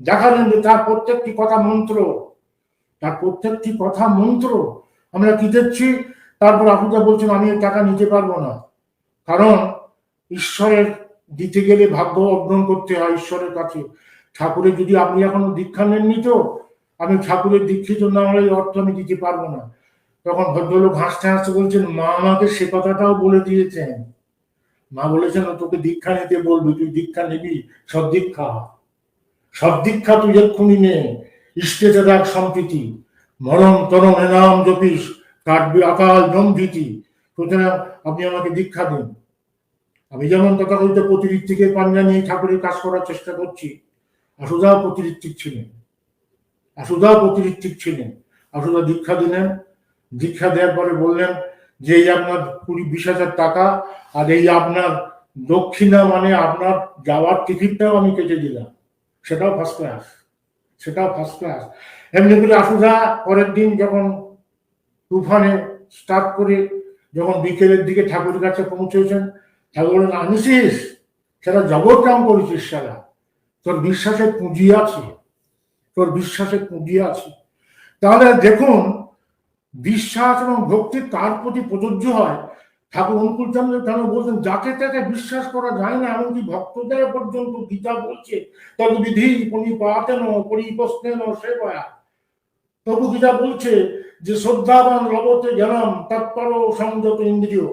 দেখালেন যে তার প্রত্যেকটি কথা মন্ত্র, তার প্রত্যেকটি কথা মন্ত্র। আমরা কি দেখছি? তারপর আসুদা বলছেন, আমি এই টাকা নিতে পারবো না, কারণ ঈশ্বরের দিতে গেলে ভাগ্য অর্জন করতে হয় ঈশ্বরের কাছে। ঠাকুরের যদি, আপনি এখনো দীক্ষা নেননি তো, আমি ঠাকুরের দীক্ষিত না হলে এই অর্থ আমি দিতে পারবো না। তখন ভদ্রলোক হাসতে হাসতে বলছেন, মা আমাকে সে কথাটাও বলে দিয়েছেন। মা বলেছেন, তোকে দীক্ষা নিতে বলবি, তুই দীক্ষা নিবি, সদ্দীক্ষা, সদ্দীক্ষা তুই এক্ষুনি নে। ইষ্টেতে রাখ সম্প্রীতি, মরণ তরণ নাম জপিস, কাটবি আকাল জম্ভীতি। সুতরাং আপনি আমাকে দীক্ষা দিন। আমি যেমন তথাকথিত প্রতিঋত্তিকের পাঞ্জা নিয়ে ঠাকুরের কাজ করার চেষ্টা করছি, আসুদাও প্রতিঋত্তিক ছিলেন, আসুদাও প্রতিঋত্তিক ছিলেন। আসুদা দীক্ষা দিলেন। দীক্ষা দেওয়ার পরে বললেন যে এই আপনার 20,000 টাকা, আর এই আপনার দক্ষিণা, মানে আপনার যাওয়ার টিকিটটাও আমি কেটে দিলাম, সেটাও ফার্স্ট ক্লাস, সেটাও ফার্স্ট ক্লাস। এমনি করে আসুদা পরের দিন যখন তুফানে স্টার্ট করে যখন বিকেলের দিকে ঠাকুরের কাছে পৌঁছেছেন, ঠাকুর বলেন, আনিসিস, সেটা জগৎ নাম করেছিস, সারা তোর বিশ্বাসের পুঁজি আছে, তোর বিশ্বাসের পুঁজি আছে। তাহলে দেখুন, বিশ্বাস এবং ভক্তি কার প্রতি প্রযোজ্য হয়। ঠাকুর অনুকূলচন্দ্র কেন বলছেন, যাকে তাকে বিশ্বাস করা যায় না, এমনকি ভক্তদের পর্যন্ত গীতা বলছে, তদ বিধি পরিপাতেন পরিপস্তেন সেবয়া। তবু গীতা বলছে যে শ্রদ্ধাবান লবতে জ্ঞানম তৎপর সংযত ইন্দ্রিয়।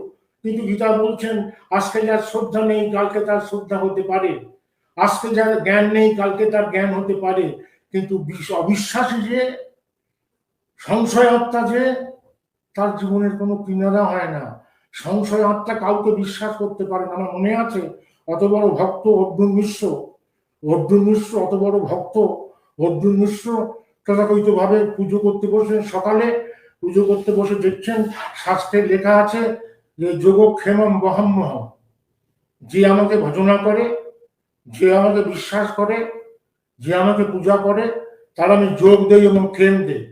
কিন্তু গীতা বলছেন, আজকে যার শ্রদ্ধা নেই কালকে তার শ্রদ্ধা হতে পারে, আজকে যার জ্ঞান নেই কালকে তার জ্ঞান হতে পারে। কিন্তু অবিশ্বাসী যে, সংশয় আত্মা যে, তার জীবনের কোনো কিনারা হয় না। সংশয় আত্মা কাউকে বিশ্বাস করতে পারে না। আমার মনে আছে, অত বড় ভক্ত অর্জুন মিশ্র, অর্জুন মিশ্র অত বড় ভক্ত অর্জুন মিশ্র তথাকথিত ভাবে পুজো করতে বসে, সকালে পুজো করতে বসে দেখছেন শাস্ত্রে লেখা আছে যে যোগক্ষেমম বহাম্যহম, যে আমাকে ভজনা করে, যে আমাকে বিশ্বাস করে, যে আমাকে পূজা করে, তার আমি যোগ দেই এবং ক্ষেম দেই।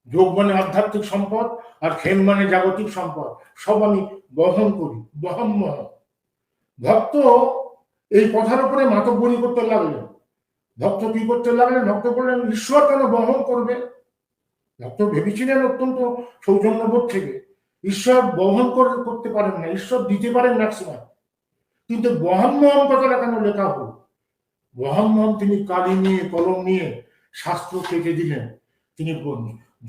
যোগ মানে আধ্যাত্মিক সম্পদ, আর ক্ষেম মানে জাগতিক সম্পদ, সব আমি বহন করি, বহাম্যহম। ভক্ত এই কথার উপরে মাতব্বরি করতে লাগলেন। ভক্ত কি করতে লাগলেন? ভক্ত বললেন, ঈশ্বর কেন বহন করবে? ভক্ত ভেবেছিলেন অত্যন্ত সৌজন্যবোধ থেকে, ঈশ্বর বহন করতে পারেন না, ঈশ্বর দিতে পারেন ম্যাক্সিমাম, কিন্তু বহাম্যহম কথাটা কেন লেখা হলো? বহাম্যহম তিনি কালি নিয়ে, কলম নিয়ে শাস্ত্র কেটে দিলেন। তিনি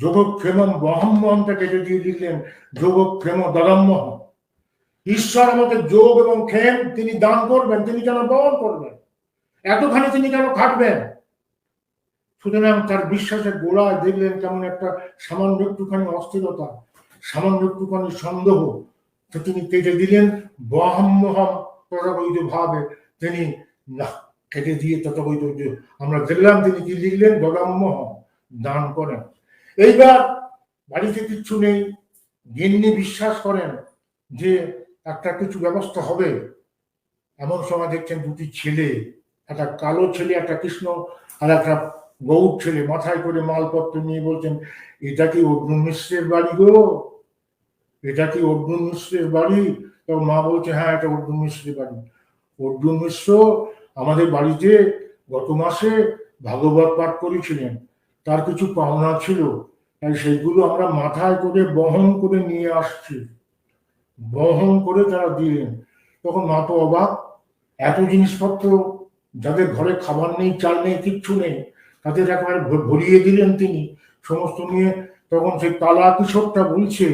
যোগক্ষেমম বহাম্যহমটা কেটে দিয়ে লিখলেন যোগক্ষেম দদাম্যহম। ঈশ্বর আমাকে যোগ এবং ক্ষেম তিনি দান করবেন, তিনি কেন বহন করবেন? এতখানি তিনি কেন খাটবেন? সুতরাং তার বিশ্বাসের গোড়ায় দেখলেন কেমন একটা সামান্য একটুখানি অস্থিরতা, সামান্য একটুখানি সন্দেহ, তো তিনি কেটে দিলেন বহাম্যহম তথাকথিত ভাবে। তিনি না কেটে দিয়ে তথাকথিত, আমরা দেখলাম তিনি কি লিখলেন, দদাম্যহম, দান করেন। এইবার বাড়িতে কিচ্ছু নেই, গিন্নি বিশ্বাস করেন যে একটা কিছু ব্যবস্থা হবে। এমন সময় দেখছেন দুটি ছেলে, একটা কালো ছেলে, একটা কৃষ্ণ, আর একটা গৌর ছেলে, মাথায় করে মালপত্র নিয়ে বলছেন, এটা কি অর্জুন মিশ্রের বাড়ি গো? এটা কি অর্জুন মিশ্রের বাড়ি? তো মা বলছে, হ্যাঁ, এটা অর্জুন মিশ্রের বাড়ি। অর্জুন মিশ্র আমাদের বাড়িতে গত মাসে ভাগবত পাঠ করেছিলেন, তার কিছু পাওনা ছিল, তাই সেইগুলো আমরা মাথায় করে বহন করে নিয়ে আসছি। বহন করে তারা দিলেন। তখন মা তো অবাক, এত জিনিসপত্র, যাদের ঘরে খাবার নেই, চাল নেই, কিচ্ছু নেই, তাদের একেবারে ভরিয়ে দিলেন তিনি সমস্ত নিয়ে। তখন সেই কালা কিশোরটা বলছে,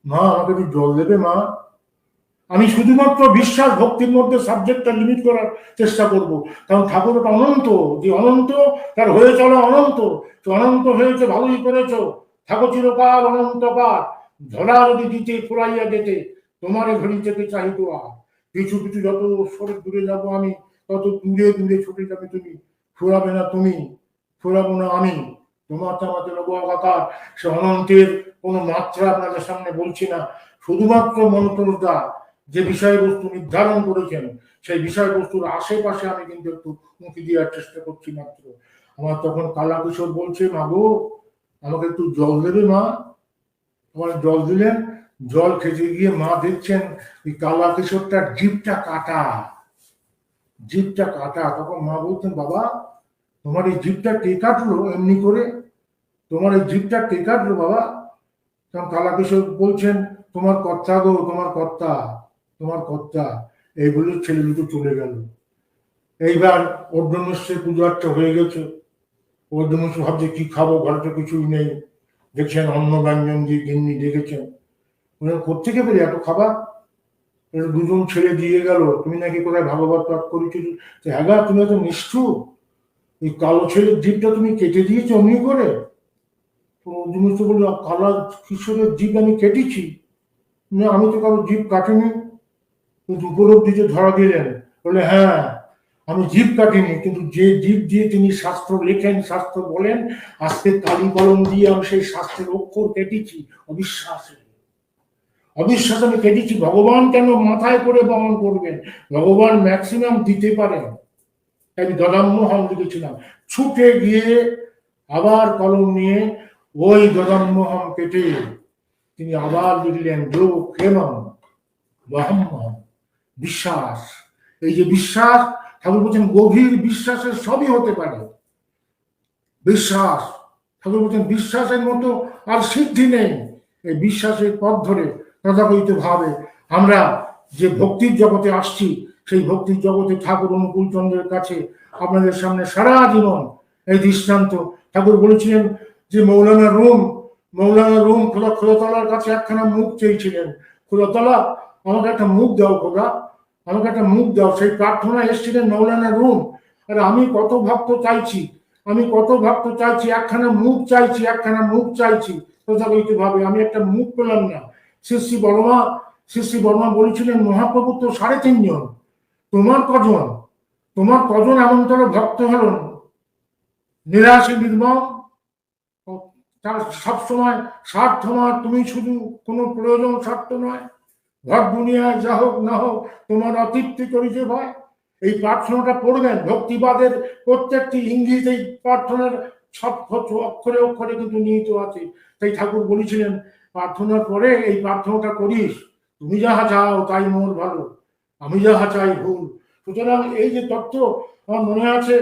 মা আমাকে একটু জল দেবে মা? আমি শুধুমাত্র বিশ্বাস ভক্তির মধ্যে সাবজেক্টটা লিমিট করার চেষ্টা করব, কারণ ঠাকুর অনন্ত, যে অনন্ত তার হয়ে চলা অনন্ত, অনন্ত হয়েছে ভালোই করেছ, থাকো চিরকাল অনন্তকাল, ধরা যদি দিতে ফুরাইয়া যেতে, তোমারে ঘড়ি থেকে চাহিত আর কিছু কিছু, যত সরে দূরে যাব আমি, তত দূরে দূরে ছুটে যাবে তুমি, ফুরাবে না তুমি, ফুরাবো না আমি, তোমার তো আমাদের আকার। সে অনন্তের কোনো মাত্রা আপনাদের সামনে বলছি না, শুধুমাত্র মন্ত্রটা যে বিষয়বস্তু নির্ধারণ করেছেন, সেই বিষয়বস্তুর আশেপাশে আমি কিন্তু একটু উঁকি দেওয়ার চেষ্টা করছি মাত্র। আমার তখন কালা কিশোর বলছে, মা গো আমাকে একটু জল দেবে মা? আমার জল দিলেন। জল খেতে গিয়ে মা দেখছেন এই কালা কিশোরটার জিভটা কাটা, জিভটা কাটা। তখন মা বলছেন, বাবা তোমার এই জিভটা কে কাটলো এমনি করে? তোমার এই জিভটা কে কাটলো বাবা? তখন কালা কিশোর বলছেন, তোমার কর্তা গো, তোমার কর্তা, তোমার কর্তা। এই বলে ছেলে দুটো চলে গেল। এইবার অর্জুন মিশ্রের পুজো আর্চা হয়ে গেছে। অর্জুন মিশ্র ভাবছে কি খাবো, ঘরে তো কিছুই নেই। দেখছেন অন্ন ব্যঞ্জন দিয়ে গিন্নি ডেকেছেন, কোথেকে পেলে এত খাবার? দুজন ছেলে দিয়ে গেল, তুমি নাকি কোথায় ভাগবত পাঠ করেছিল। হ্যাঁ গা, তুমি এত নিষ্ঠুর, এই কালো ছেলের জীবটা তুমি কেটে দিয়েছো অমনি করে? তো অর্জুন মিশ্র বলল, কালা কিশোরের জীব আমি কেটেছি? না, আমি তো কারো জীব কাটিনি। কিন্তু উপলব্ধি যে ধরা দিলেন, বলে হ্যাঁ আমি জীব কাটিনি, কিন্তু যে জীব দিয়ে তিনি শাস্ত্র লেখেন, শাস্ত্র বলেন, আজকে কালি কলম দিয়ে আমি সেই শাস্ত্রের অক্ষর কেটেছি। অবিশ্বাসে, অবিশ্বাস আমি কেটেছি। ভগবান কেন মাথায় করে বহন করবেন? ভগবান ম্যাক্সিমাম দিতে পারেন। আমি দদাম্যহম লিখেছিলাম, ছুটে গিয়ে আবার কলম নিয়ে ওই দদাম্যহম কেটে তিনি আবার লিখলেন যোগ ক্ষেমম বহাম্যহম। বিশ্বাস, এই যে বিশ্বাস, ঠাকুর বলছেন গভীর বিশ্বাসের সবই হতে পারে। বিশ্বাস, ঠাকুর বলছেন বিশ্বাসের মতো আর সিদ্ধি নেই। এই বিশ্বাসের পথ ধরে তথাকথিত ভাবে আমরা যে ভক্তির জগতে আসছি, সেই ভক্তির জগতে ঠাকুর অনুকূল চন্দ্রের কাছে আপনাদের সামনে সারা জীবন এই দৃষ্টান্ত। ঠাকুর বলেছিলেন যে মৌলানা রুম খোদাতলার কাছে একখানা মুখ চেয়েছিলেন, খোদাতলা আমাকে একটা মুখ দাও, খোদা আমাকে একটা মুখ দাও। সেই প্রার্থনা এসেছিলেন মৌলানা রুম। আর আমি কত ভক্ত চাইছি, আমি কত ভক্ত চাইছি, একখানা মুখ চাইছি, একখানা মুখ চাইছি, তথাকথিত ভাবে আমি একটা মুখ পেলাম না। শ্রী বর্মা বলেছিলেন, মহাপ্রভু তো 3.5 জন, তোমার কজন, তোমার কজন এমনতর ভক্ত হলেন নিরাশী নির্মম, তার সবসময় স্বার্থ নয়, তুমি শুধু কোনো প্রয়োজন স্বার্থ নয়, ঘর দুনিয়ায় যা হোক না হোক তোমার অতৃপ্তি করেছে ভাই। এই প্রার্থনাটা পড়বেন, ভক্তিবাদের প্রত্যেকটি ইঙ্গিত এই প্রার্থনার অক্ষরে অক্ষরে কিন্তু নিহিত আছে। তাই ঠাকুর বলেছিলেন প্রার্থনার পরে এই প্রার্থনাটা করিস, তুমি যাহা চাও তাই মোর ভালো, আমি যাহা চাই ভুল। সুতরাং এই যে তত্ত্ব আমার মনে আছে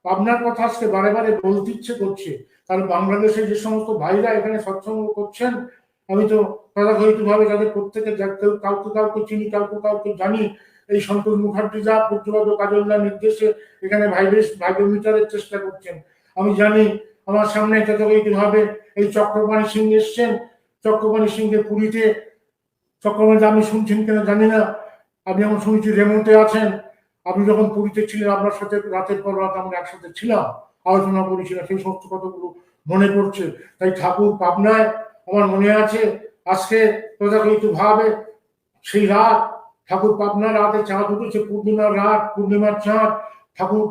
পাবনার কথা আজকে বারে বারে বলতে ইচ্ছে করছে, কারণ বাংলাদেশে যে সমস্ত ভাইরা এখানে সৎসঙ্গ করছেন, আমি তো তথাকথিতভাবে তাদের প্রত্যেকে কাউকে কাউকে চিনি, কাউকে কাউকে জানি। এই সন্তোষ মুখার্জি যা পূজ্যপাদ কাজলদার নির্দেশে এখানে ভাইব্রোমিটারের চেষ্টা করছেন, আমি জানি। আমার সামনে তথাকথিতভাবে এই চক্রপাণি সিং এসছেন, চক্রপাণি সিংকে পুরীতে, চক্রপাণি আপনি শুনছেন কিনা জানি না, আপনি আমার শুনছি রেমোতে আছেন। আপনি যখন পুরীতে ছিলেন আপনার সাথে রাতের পর রাত আমরা একসাথে ছিলাম, আলোচনা করেছিলাম, সেই সমস্ত কথাগুলো মনে পড়ছে। তাই ঠাকুর পাবনায় আমার মনে আছে আজকে তথাকথিতভাবে সেই রাত, ঠাকুর পাবনার রাতে চাঁদ উঠেছে, পূর্ণিমার রাত, পূর্ণিমার চাঁদ, ঠাকুর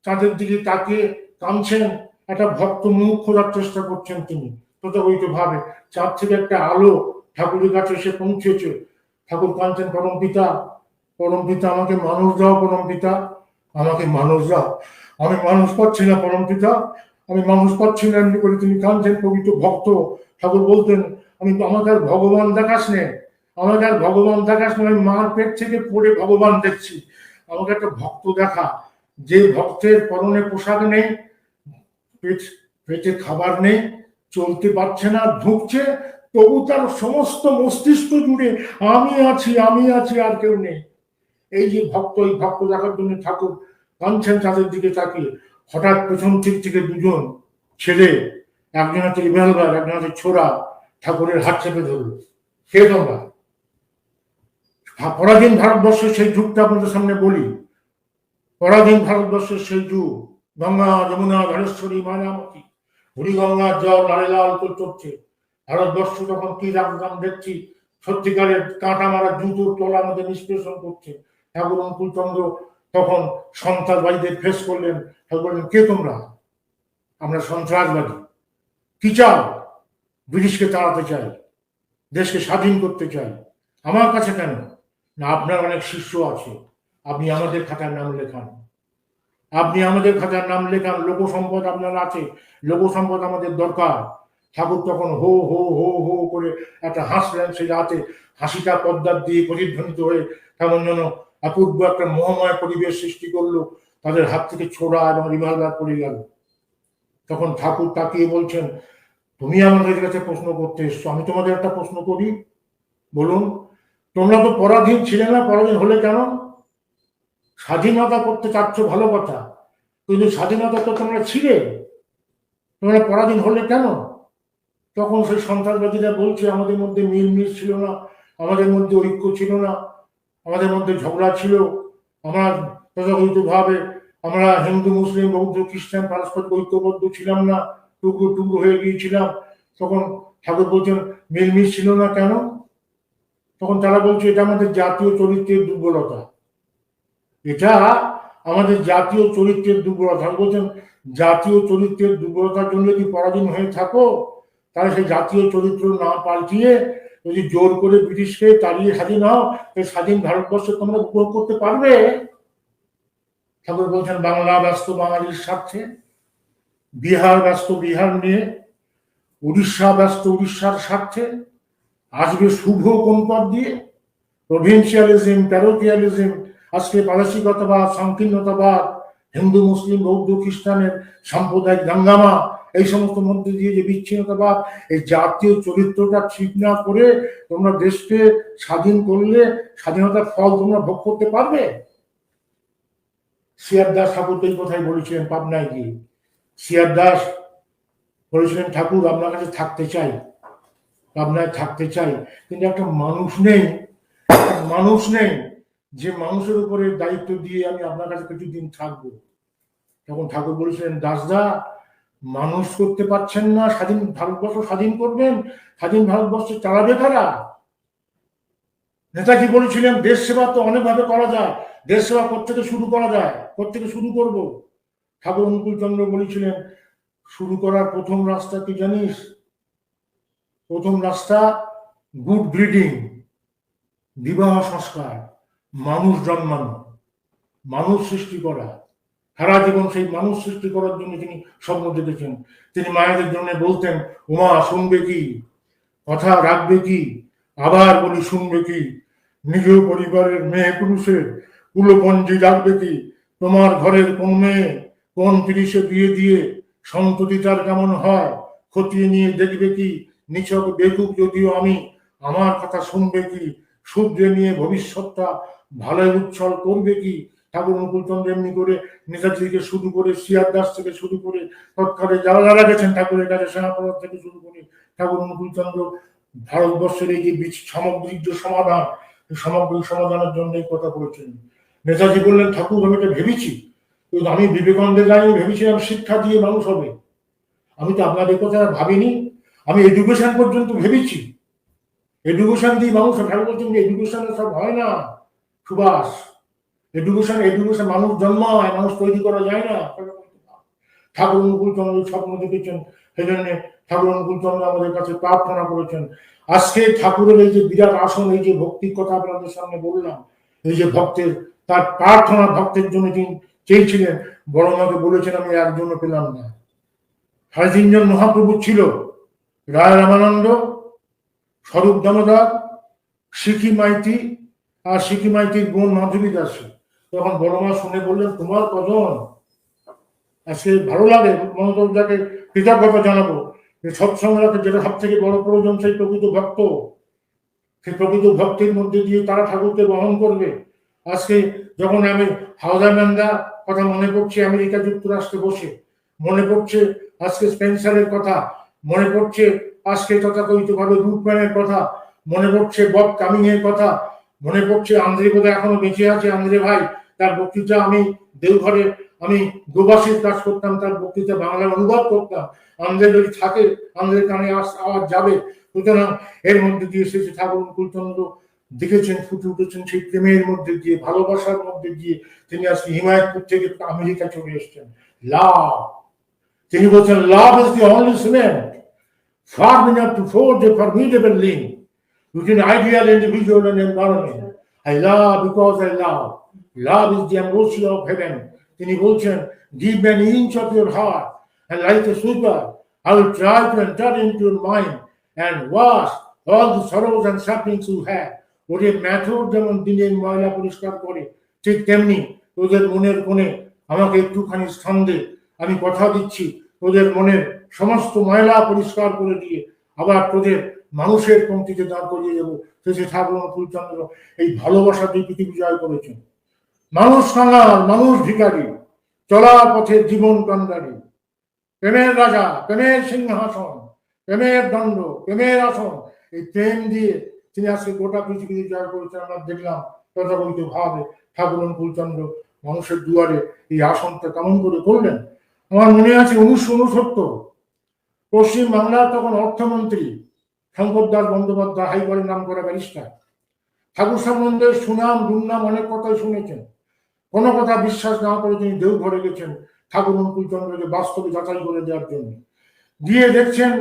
চাঁদের দিকে তাকিয়ে কাঁদছেন, একটা ভক্ত মুখ খোলার চেষ্টা করছেন তিনি। তথাকথিতভাবে চাঁদ থেকে একটা আলো ঠাকুরের কাছে এসে পৌঁছেছে। ঠাকুর কাঁদছেন, পরম পিতা, পরম পিতা আমাকে মানুষ দাও, পরম পিতা আমাকে মানুষ দাও, আমি মানুষ পাচ্ছি না পরম পিতা, আমি মানুষ পাচ্ছি না। এমনি করে তিনি কাঁদছেন, পবিত্র ভক্ত। ঠাকুর বলতেন আমাকে আর ভগবান দেখাস নে, আমাকে আর ভগবান দেখাস না, আমি মার পেট থেকে পড়ে ভগবান দেখছি, আমাকে একটা ভক্ত দেখা, যে ভক্তের পরনে পোশাক নেই, পেটে খাবার নেই, চলতে পারছে না, ঢুকছে, তবু তার সমস্ত মস্তিষ্ক জুড়ে আমি আছি, আমি আছি, আর কেউ নেই। এই যে ভক্ত, এই ভক্ত দেখার জন্য ঠাকুর কাঁদছেন তাদের দিকে তাকিয়ে। হঠাৎ পেছন থেকে দুজন ছেলে, একজন হচ্ছে রিভলভার, একজন হচ্ছে ছোড়া, ঠাকুরের হাত চেপে ধরল। কে তোমরা? পরাধীন ভারতবর্ষের সেই যুগটা আপনাদের সামনে বলি, পরাধীন ভারতবর্ষের সেই যুগ, গঙ্গা যমুনা ধলেশ্বরী মায়ামতি, বুড়ি গঙ্গার জল লালে লাল করে চড়ছে। ভারতবর্ষ তখন কি রাম দেখছি, সত্যিকারের কাঁটা মারা জুতোর তলার মধ্যে নিষ্পেষণ করছে। ঠাকুর অনুকূলচন্দ্র তখন সন্ত্রাসবাদীদের ফেস করলেন। ঠাকুর বললেন, কে তোমরা? আমরা সন্ত্রাসবাদী। কি চাও? ব্রিটিশকে তাড়াতে চাই, দেশকে স্বাধীন করতে চাই। আমার কাছে কেন? না, আপনার অনেক শিষ্য আছে, আপনি আমাদের খাতার নাম লেখান, আপনি আমাদের খাতার নাম লেখান, লোক সম্পদ আপনার আছে, লোক সম্পদ আমাদের দরকার। ঠাকুর তখন হো হো হো হো করে একটা হাসলেন, সেই রাতে হাসিটা পদ্মার দিয়ে প্রতিধ্বনিত হয়ে কেমন যেন অপূর্ব একটা মোহময় পরিবেশ সৃষ্টি করলো। তাদের হাত থেকে ছোড়া এবং রিভলভার পড়ে গেল। তখন ঠাকুর তাকিয়ে বলছেন, তুমি আমাদের কাছে প্রশ্ন করতে এসছো, আমি তোমাদের একটা প্রশ্ন করি, বলুন, তোমরা তো পরাধীন ছিলে না, পরাধীন হলে কেন? স্বাধীনতা করতে চাচ্ছ ভালো কথা, কিন্তু স্বাধীনতা তো তোমরা ছিলে, তোমরা পরাধীন হলে কেন? তখন সেই সন্ত্রাসবাদীরা বলছে, আমাদের মধ্যে মিল ছিল না, আমাদের মধ্যে ঐক্য ছিল না, আমাদের মধ্যে ঝগড়া ছিল, আমরা তথাকথিতভাবে আমরা হিন্দু মুসলিম বৌদ্ধ খ্রিস্টান পারস্পরিক ঐক্যবদ্ধ ছিলাম না, টুকরো টুকরো হয়ে গিয়েছিলাম। তখন ঠাকুর বলছেন, মিল ছিল না কেন? তখন তারা বলছে, এটা আমাদের জাতীয় চরিত্রের দুর্বলতা, এটা আমাদের জাতীয় চরিত্রের দুর্বলতা। বলছেন, জাতীয় চরিত্রের দুর্বলতার জন্য যদি পরাধীন হয়ে থাকো, তাহলে সেই জাতীয় চরিত্র না পাল্টিয়ে যদি জোর করে ব্রিটিশকে তাড়িয়ে স্বাধীন হও, এই স্বাধীন ভারতবর্ষে তোমরা উপভোগ করতে পারবে? ঠাকুর বলছেন, বাংলা ব্যস্ত বাঙালির স্বার্থে, বিহার ব্যস্ত বিহার নিয়ে, উড়িষ্যা ব্যস্ত উড়িষ্যার স্বার্থে, আসবে শুভ কোন পথ দিয়ে? প্রভিন্সিয়ালিজম, প্যারোকিয়ালিজম, আজকে প্রাদেশিকতাবাদ, সংকীর্ণতাবাদ, হিন্দু মুসলিম বৌদ্ধ খ্রিস্টানের সাম্প্রদায়িক দাঙ্গামা, এই সমস্ত মধ্যে দিয়ে যে বিচ্ছিন্নতাবাদ, এই জাতীয় চরিত্রটা ঠিক না করে তোমরা দেশকে স্বাধীন করলে স্বাধীনতার ফল তোমরা ভোগ করতে পারবে? সিআর দাস ঠাকুর এই কথাই বলেছিলেন পাবনায় গিয়ে। সিআর দাস বলেছিলেন, ঠাকুর আপনার কাছে থাকতে চাই, পাবনায় থাকতে চাই, কিন্তু একটা মানুষ নেই যে মানুষের উপরে দায়িত্ব দিয়ে আমি আপনার কাছে কিছুদিন থাকবো। তখন ঠাকুর বলেছিলেন, দাসদা, মানুষ করতে পারছেন না, স্বাধীন ভারতবর্ষ স্বাধীন করবেন, স্বাধীন ভারতবর্ষ চালাবে কারা? নেতাজি বলেছিলেন, দেশ সেবা তো অনেকভাবে করা যায়, দেশ সেবা কোত্থেকে শুরু করা যায়, কোত্থেকে শুরু করব? ঠাকুর অনুকূলচন্দ্র বলেছিলেন, শুরু করার প্রথম রাস্তা কি জানিস? প্রথম রাস্তা গুড ব্রিডিং, বিবাহ সংস্কার, মানুষ জন্মানো, মানুষ সৃষ্টি করা, সারা জীবন সেই মানুষ সৃষ্টি করার জন্য তিনি স্বপ্ন দেখেছেন। তিনি মায়েদের জন্য বলতেন, উমা শুনবে কি, কথা রাখবে কি, আবার বলি শুনবে কি, নিজ পরিবারের মেয়ে পুরুষের কুলপঞ্জি রাখবে কি, তোমার ঘরের কোন মেয়ে কোন তিরিশে বিয়ে দিয়ে সন্ততি তার কেমন হয় খতিয়ে নিয়ে দেখবে কি, নিছক বেকুব যদিও আমি, আমার কথা শুনবে কি, সূর্যে নিয়ে ভবিষ্যৎটা ভালো উচ্ছল করবে কি। ঠাকুর অনুকূলচন্দ্র এমনি করে নেতাজিকে শুরু করে সিয়ার দাস থেকে শুরু করে তৎকালে যারা যারা গেছেন ঠাকুরের কাছে, সেনাপতি থেকে শুরু করে ঠাকুর অনুকূলচন্দ্র ভারতবর্ষের এই যে সামগ্রিক যে সমাধান, সামগ্রিক সমাধানের জন্য এই কথা বলেছেন। নেতাজি বললেন, ঠাকুর আমি এটা ভেবেছি, কিন্তু আমি বিবেকানন্দের লাইনে ভেবেছিলাম শিক্ষা দিয়ে মানুষ হবে। আমি তো আপনাদের কথা ভাবিনি, আমি এডুকেশন পর্যন্ত ভেবেছি, এডুকেশন দিয়ে মানুষ ঠাকুর বলছেন এডুকেশন সব হয় না সুভাষ, এডুকেশন মানুষ জন্মায়, মানুষ তৈরি করা যায় না। ঠাকুর অনুকূলচন্দ্র স্বপ্ন দেখেছেন, সেজন্য ঠাকুর অনুকূলচন্দ্র আমাদের কাছে প্রার্থনা করেছেন। আজকে ঠাকুরের এই যে বিরাট আসন, এই যে ভক্তির কথা আপনাদের সামনে বললাম, এই যে ভক্তের তার প্রার্থনা ভক্তের জন্য তিনি চেয়েছিলেন, বড় মাকে বলেছেন আমি একজনও পেলাম না। 3.5 জন মহাপ্রভু ছিল, রায় রামানন্দ, স্বরূপ দামোদর, সিকি মাইতি আর সিকি মাইতির বোন মাধবী দাসী। তখন বড় মা শুনে বললেন, তোমার কজন? আজকে ভালো লাগে, মনোযোগটাকে কৃতজ্ঞতা জানাবো যে সৎসঙ্গটাকে যেটা সব থেকে বড় প্রয়োজন, সেই প্রকৃত ভক্ত, সেই প্রকৃত ভক্তির মধ্যে দিয়ে তারা ঠাকুরকে বহন করবে। আজকে যখন আমি হাওদা ম্যান্দা কথা মনে পড়ছে, আমেরিকা যুক্তরাষ্ট্রে বসে মনে পড়ছে আজকে স্পেন্সারের কথা, মনে পড়ছে আজকে তথাকথিত ভাবে রুটম্যানের কথা, মনে পড়ছে বব কামিং এর কথা, মনে পড়ছে আন্দ্রে বোধহয় এখনো বেঁচে আছে, আন্দ্রে ভাই, তার বক্তৃতা আমি দেওঘরে আমি দুবাসীর কাজ করতাম, তার বক্তৃতা বাংলায় অনুবাদ করতাম। আন্দ্রে যদি থাকে, আন্দ্রের কানে আওয়াজ যাবে। সুতরাং এর মধ্যে দিয়ে এসেছে ঠাকুর অনুকূলচন্দ্র দেখেছেন, ফুটে উঠেছেন সেই প্রেমের মধ্যে দিয়ে, ভালোবাসার মধ্যে দিয়ে তিনি আজকে হিমায়তপুর থেকে আমেরিকা চলে এসছেন। লাভ, তিনি বলছেন, love is the only cement firm enough to forge a formidable link between ideal individual and environment. I love because I love. Love is the ambrosia of heaven. তিনি বলছেন, give me an inch of your heart, and like a sweeper, I will try to enter into your mind and wash all the sorrows and sufferings you have. ওরে ম্যাথর যেমন দিনের ময়লা পরিষ্কার করে, ঠিক তেমনি তোদের মনের কোণে আমাকে একটুখানি স্থান দে। আমি কথা দিচ্ছি, তোদের মনের সমস্ত ময়লা পরিষ্কার করে দিয়ে আবার তোদের মানুষের পঙ্ক্তিতে দাঁড় করিয়ে দেবো। শেষে ঠাকুর অনুকূলচন্দ্র এই ভালোবাসা দিয়ে পৃথিবী জয় করেছেন। মানুষ কাঙাল, মানুষ ভিখারি, চলার পথে জীবন কান্ডারি, প্রেমের রাজা, প্রেমের সিংহাসন, প্রেমের দণ্ড, প্রেমের আসন, এই প্রেম দিয়ে তিনি আজকে গোটা পৃথিবীতে জয় করেছেন। আমরা দেখলাম তথাকথিত ভাবে ঠাকুর অনুকূলচন্দ্র মানুষের দুয়ারে এই আসনটা কেমন করে করলেন। আমার মনে আছে 1969 পশ্চিম বাংলার তখন অর্থমন্ত্রী শঙ্কর দাস বন্দ্যোপাধ্যায়, হাইকোর্টের নাম করা ব্যারিস্টার, ঠাকুর সম্বন্ধে সুনাম দুর্নাম অনেক কথাই শুনেছেন, কোনো কথা বিশ্বাস না করে তিনি দেওঘরে গেছেন ঠাকুর অনুকূলচন্দ্রকে বাস্তবে যাচাই করে দেওয়ার জন্য। গিয়ে দেখছেন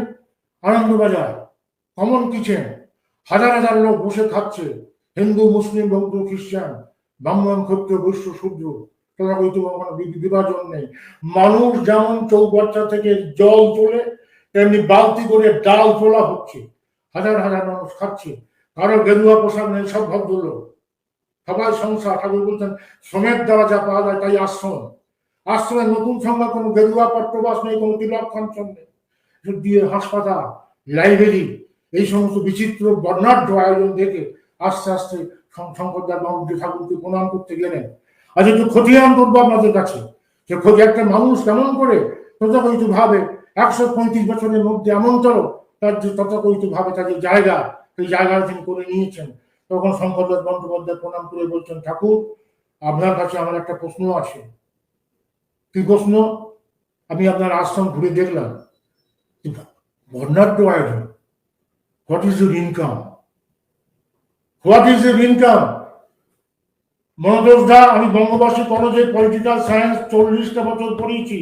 আনন্দবাজার কমন কিচেন, হাজার হাজার লোক বসে খাচ্ছে, হিন্দু, মুসলিম, বৌদ্ধ, খ্রিস্টান, ব্রাহ্মণ, ক্ষত্রিয়, বৈশ্য, শূদ্র, বিভাজন নেই। মানুষ যেমন চৌবাচ্চা থেকে জল তোলে, তেমনি বালতি করে ডাল তোলা হচ্ছে, হাজার হাজার মানুষ খাচ্ছে, কারো গেরুয়া পোশাক নেই, সব ভদ্রলোক, সবাই সংসার। ঠাকুর বলছেন, শ্রমের দ্বারা যা পাওয়া যায় তাই আশ্রম। আশ্রমের নতুন সংজ্ঞা, কোনো গেরুয়া পট্টবাস নেই, কোনো তিলক কাঞ্চন নেই, দিয়ে হাসপাতাল, লাইব্রেরি, এই সমস্ত বিচিত্র বর্ণাঢ্য আয়োজন দেখে আস্তে আস্তে শঙ্করদাস বাবুজি ঠাকুরকে প্রণাম করতে গেলেন। আজ একটু খতিয়ান করবো আপনাদের কাছে, যে একটা মানুষ কেমন করে তথাকথিত ভাবে 135 বছরের মধ্যে এমনতর তার যে তথাকথিত ভাবে তাদের জায়গা, সেই জায়গায় তিনি করে নিয়েছেন। তখন শঙ্করদাস বন্দ্যোপাধ্যায় প্রণাম করে বলছেন, ঠাকুর আপনার কাছে আমার একটা প্রশ্ন আছে। কি প্রশ্ন? আমি আপনার আশ্রম ঘুরে দেখলাম, বর্ণাঢ্য আয়োজন, what is your income? What is your income? Manoj da, আমি বঙ্গবাসী কলেজে পলিটিক্যাল সায়েন্স 40টা বছর পড়িয়েছি,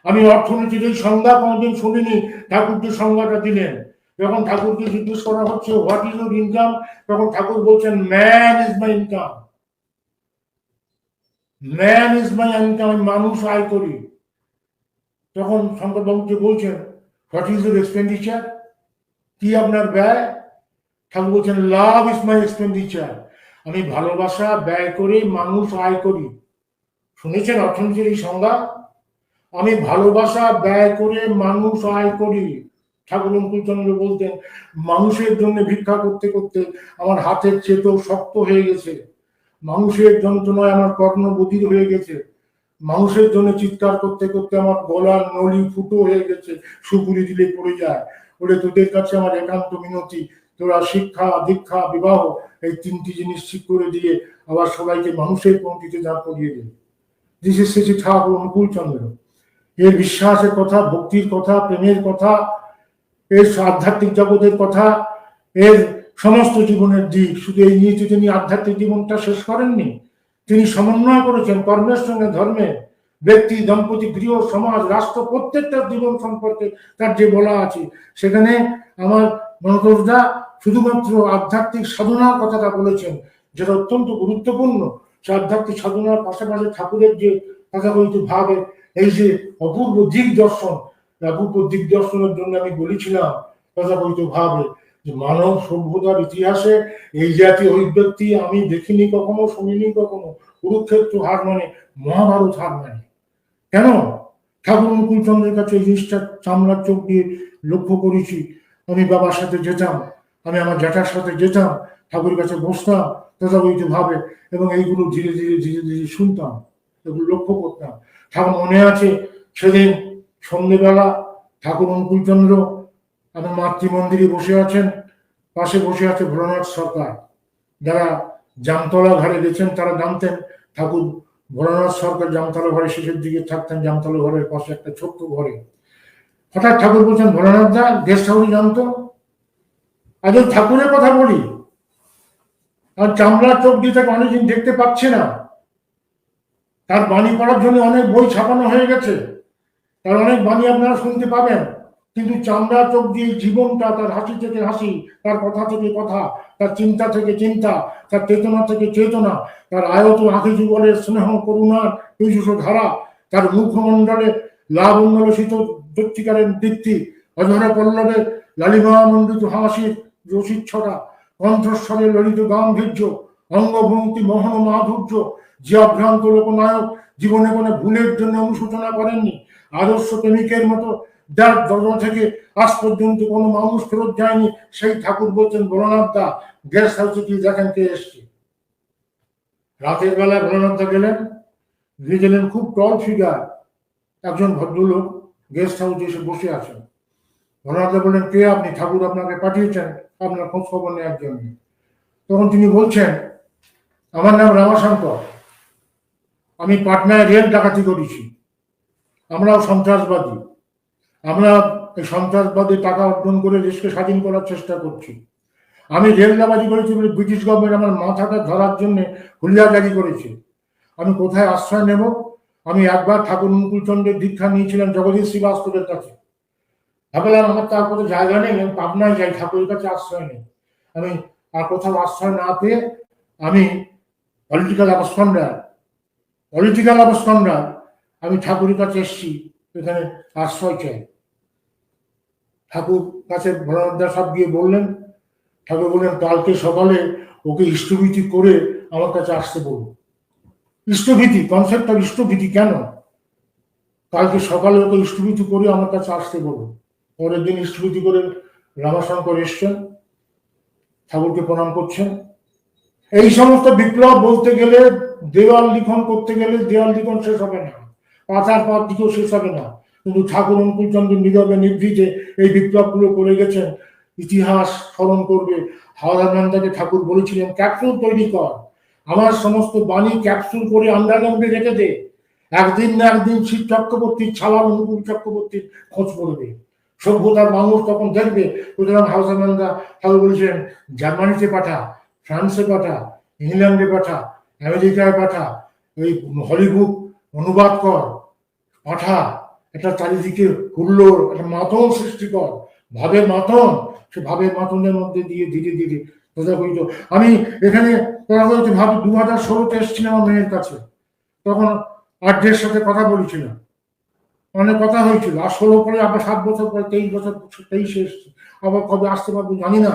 আমি অর্থনীতির এই সংজ্ঞা কোনোদিন শুনিনি। ঠাকুর যে সংজ্ঞাটা দিলেন, যখন ঠাকুরকে জিজ্ঞেস করা হচ্ছে হোয়াট ইজ ইউর ইনকাম, তখন ঠাকুর বলছেন man is my income, man is my income, আমি মানুষ আয় করি। তখন শঙ্করবাবুকে বলছেন হোয়াট ইজ ইউর এক্সপেন্ডিচার, কি আপনার ব্যয়? ঠাকুর বলছেন লাভ ইজ মাই এক্সপেন্ডিচার, আমি ভালোবাসা ব্যয় করে মানুষ আয় করি। শুনেছেন অর্থনীতির এই সংজ্ঞা? আমি ভালোবাসা ব্যয় করে মানুষ আয় করি। ঠাকুর অনুকূলচন্দ্র বলতেন মানুষের জন্য ভিক্ষা করতে করতে আমার হাতের চেতো শক্ত হয়ে গেছে, মানুষের যন্ত্রণায় আমার কর্ণ বধির হয়ে গেছে, মানুষের জন্য চিৎকার করতে করতে আমার গলার নলি ফুটো হয়ে গেছে, সুপুরি দিলে পড়ে যায়। বলে তোদের কাছে আমার একান্ত মিনতি, তোরা শিক্ষা দীক্ষা বিবাহ এই তিনটি জিনিস ঠিক করে দিয়ে আবার সবাইকে মানুষের পঙ্ক্তিতে দাঁড় করিয়ে দেবে। This is Shri Thakur Anukulchandra. এর বিশ্বাসের কথা, ভক্তির কথা, প্রেমের কথা, এর আধ্যাত্মিক জগতের কথা, এর সমস্ত জীবনের দিক। শুধু এই নিয়ে তিনি আধ্যাত্মিক জীবনটা শেষ করেননি, তিনি সমন্বয় করেছেন কর্মের সঙ্গে ধর্মের। ব্যক্তি, দম্পতি, গৃহ, সমাজ, রাষ্ট্র প্রত্যেকটা জীবন সম্পর্কে তার যে বলা আছে, সেখানে আমার মনোদা শুধুমাত্র আধ্যাত্মিক সাধনার কথাটা বলেছেন, যেটা অত্যন্ত গুরুত্বপূর্ণ। সে আধ্যাত্মিক সাধনার পাশাপাশি ঠাকুরের যে তথাকথিত ভাবে এই যে অপূর্ব দিক দর্শন, অপূর্ব দিক দর্শনের জন্য আমি বলেছিলাম তথাকথিত ভাবে যে মানব সভ্যতার ইতিহাসে এই জাতীয় অভিব্যক্তি আমি দেখিনি কখনো, শুনিনি কখনো। কুরুক্ষেত্র হার মানে মহাভারত হার মানে। কেন? ঠাকুর অনুকূলচন্দ্রের কাছে এই জিনিসটা চামড়ার চোখ দিয়ে লক্ষ্য করেছি। আমি বাবার সাথে যেতাম, আমি আমার জ্যাঠার সাথে যেতাম, ঠাকুরের কাছে বসতাম তথাকথিত ভাবে, এবং এইগুলো ধীরে ধীরে ধীরে ধীরে শুনতাম, এগুলো লক্ষ্য করতাম। ঠাকুর মনে আছে সেদিন সন্ধ্যেবেলা ঠাকুর অনুকূলচন্দ্র আমার মাতৃমন্দিরে বসে আছেন, পাশে বসে আছে ভোলানাথ সরকার। যারা জামতলা ঘরে গেছেন তারা জানতেন ঠাকুর ভোলানাথ সরকার জামতলা ঘরে শেষের দিকে থাকতেন, জামতলা ঘরের পাশে একটা ছোট্ট ঘরে। হঠাৎ ঠাকুর বলছেন ভোলানাথ দা গেস্ট হাউসে জানতো। আজ ঠাকুরের কথা বলি, আর চামড়ার চোখ দিয়ে তাকে অনেকদিন দেখতে পাচ্ছে না। তার বাণী পড়ার জন্য অনেক বই ছাপানো হয়ে গেছে, তার অনেক বাণী আপনারা শুনতে পাবেন, কিন্তু চামড়া চোখ দিয়ে জীবনটা, তার হাসি থেকে হাসি, তার কথা থেকে কথা, তার চিন্তা থেকে চিন্তা, তার চেতনা থেকে চেতনা, তার আয়ত আঁখি যুগলের স্নেহ করুণার পীযুষ ধারা, তার মুখমণ্ডলে লাভ উন্নলসিত দত্তিকারের দীপ্তি, অধরা পল্লবে লালিমামণ্ডিত হাসির রসিচ্ছটা, কণ্ঠস্বরে ললিত গাম্ভীর্য, অঙ্গভঙ্গি মোহন মাধুর্য, যে অভ্রান্ত লোকনায়ক জীবনে কোনো ভুলের জন্য অনুশোচনা করেননি, আদর্শ প্রেমিকের মতো যার দরজা থেকে আজ পর্যন্ত কোনো মানুষ ফেরত যায়নি, সেই ঠাকুর বলছেন ভোলানাথ দা গেস্ট হাউসে গিয়ে দেখেন কে এসছে। রাতের বেলায় ভোলানাথ দা গেলেন, গেলেন খুব টল ফিগার একজন ভদ্রলোক গেস্ট হাউসে এসে বসে আছেন। ভোলানাথ দা বললেন কে আপনি? ঠাকুর আপনাকে পাঠিয়েছেন আপনার খোঁজ খবর নেওয়ার জন্য। তখন তিনি বলছেন আমার নাম রামাশঙ্কর, আমি পাটনায় রেল ডাকাতি করেছি, আমরাও সন্ত্রাসবাদী, আমরা এই সন্ত্রাসবাদী টাকা অর্জন করে দেশকে স্বাধীন করার চেষ্টা করছি। আমি রেল ডাকাতি করেছি বলে ব্রিটিশ গভর্নমেন্ট আমার মাথাটা ধরার জন্য হুলিয়া জারি করেছে। আমি কোথায় আশ্রয় নেব? আমি একবার ঠাকুর অনুকূলচন্দ্রের দীক্ষা নিয়েছিলাম জগদীশ শ্রীবাস্তবের কাছে। ভাবলাম আমার তার কোথাও জায়গা নেই, আমি পাবনায় যাই, ঠাকুরের কাছে আশ্রয় নেই। আমি আর কোথাও আশ্রয় না পেয়ে আমি পলিটিক্যাল অবস্থানরা আমি ঠাকুরের কাছে এসেছি, এখানে আশ্রয় চাই। ঠাকুর কাছে ভোলানাথ দা সব গিয়ে বললেন। ঠাকুর বললেন কালকে সকালে ওকে ইষ্টভীতি করে আমার কাছে আসতে বলুন। ইষ্টভীতি, কনসেপ্টটা ইষ্টভীতি কেন? কালকে সকালে ওকে ইষ্টভীতি করে আমার কাছে আসতে বলুন। পরের দিন ইষ্টভীতি করে রামাশঙ্কর এসছেন, ঠাকুরকে প্রণাম করছেন। এই সমস্ত বিপ্লব বলতে গেলে, দেওয়াল লিখন করতে গেলে দেওয়াল লিখন শেষ হবে না, পাতার পর দিকেও শেষ হবে না, কিন্তু ঠাকুর অনুকূলচন্দ্র নীরবে নিভৃতে এই বিপ্লবগুলো করে গেছেন। ইতিহাস স্মরণ করবে। হাওড়ানন্দাকে ঠাকুর বলেছিলেন ক্যাপসুল তৈরি কর, আমার সমস্ত বাণী ক্যাপসুল করে আন্ডারগ্রাউন্ডে রেখে দে, একদিন না একদিন শিব চক্রবর্তীর ছাওয়ার অনুকূল চক্রবর্তীর খোঁজ পড়বে, সভ্যতার মানুষ তখন দেখবে। সুতরাং হাওড়ানন্দা ঠাকুর বলেছিলেন জার্মানিতে পাঠা, ফ্রান্সে পাঠা, ইংল্যান্ডে পাঠা, আমেরিকায় পাঠা, ওই হলিউড অনুবাদ কর, পাঠা, একটা চারিদিকে হুল্লোড়, একটা মাতম সৃষ্টি কর, ভাবের মাতন, সে ভাবের মাতনের মধ্যে দিয়ে ধীরে ধীরে তথাকথিত আমি এখানে তথাকথিত ভাবে 2016-তে এসেছিলাম আমার মেয়ের কাছে, তখন আর্যের সাথে কথা বলেছিলাম, অনেক কথা হয়েছিল, আর 16 পরে আবার 7 বছর পরে 23 বছর 23 এসেছি, আবার কবে আসতে পারবো জানি না,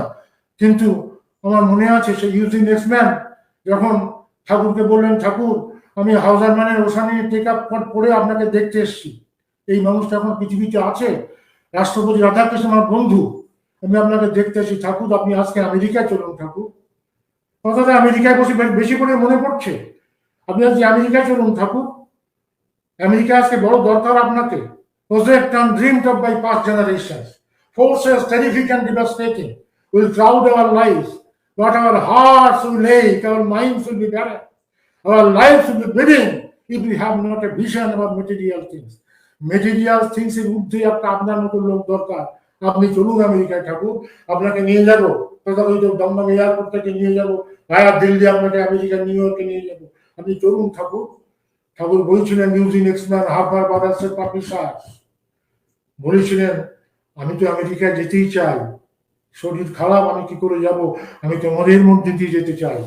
কিন্তু আমার মনে আছে সেই ইউজি নেক্সট ম্যান যখন ঠাকুরকে বললেন, ঠাকুর আমি হাউজারম্যানের ওসানি টেক আপ পরে আপনাকে দেখতে এসেছি, এই মানুষটা এখন পৃথিবীতে আছে, রাষ্ট্রপতি রাধাকৃষ্ণ আমার বন্ধু, আমি আপনাকে দেখতে এসেছি ঠাকুর, আপনি আজকে আমেরিকায় চলুন ঠাকুর। কথাটা আমেরিকায় বসে বেশি করে মনে পড়ছে, আপনি আজকে আমেরিকায় চলুন ঠাকুর, আমেরিকা আজকে বড় দরকার আপনাকে। Project and dreamed of by past generations, forces terrific and devastating will crowd our lives, but our hearts will ache, our minds will be barren, our lives will be bleeding if we have not a vision about material things. Material things এর ঊর্ধ্বে একটা আপনার মতো লোক দরকার, আপনি চলুন আমেরিকায় ঠাকুর, আপনাকে নিয়ে যাবো তথাকথিত দমদম এয়ারপোর্ট থেকে নিয়ে যাবো, ভায়া দিল্লি আপনাকে আমেরিকা নিউ ইয়র্কে নিয়ে যাবো, আপনি চলুন ঠাকুর। ঠাকুর বলছিলেন ইউজি নেক্সট ম্যান হারপার ব্রাদার্সের পাবলিশার বলেছিলেন, আমি তো আমেরিকায় যেতেই চাই, শরীর খারাপ, আমি কি করে যাব, আমি তোমাদের মধ্যে দিয়ে যেতে চাই,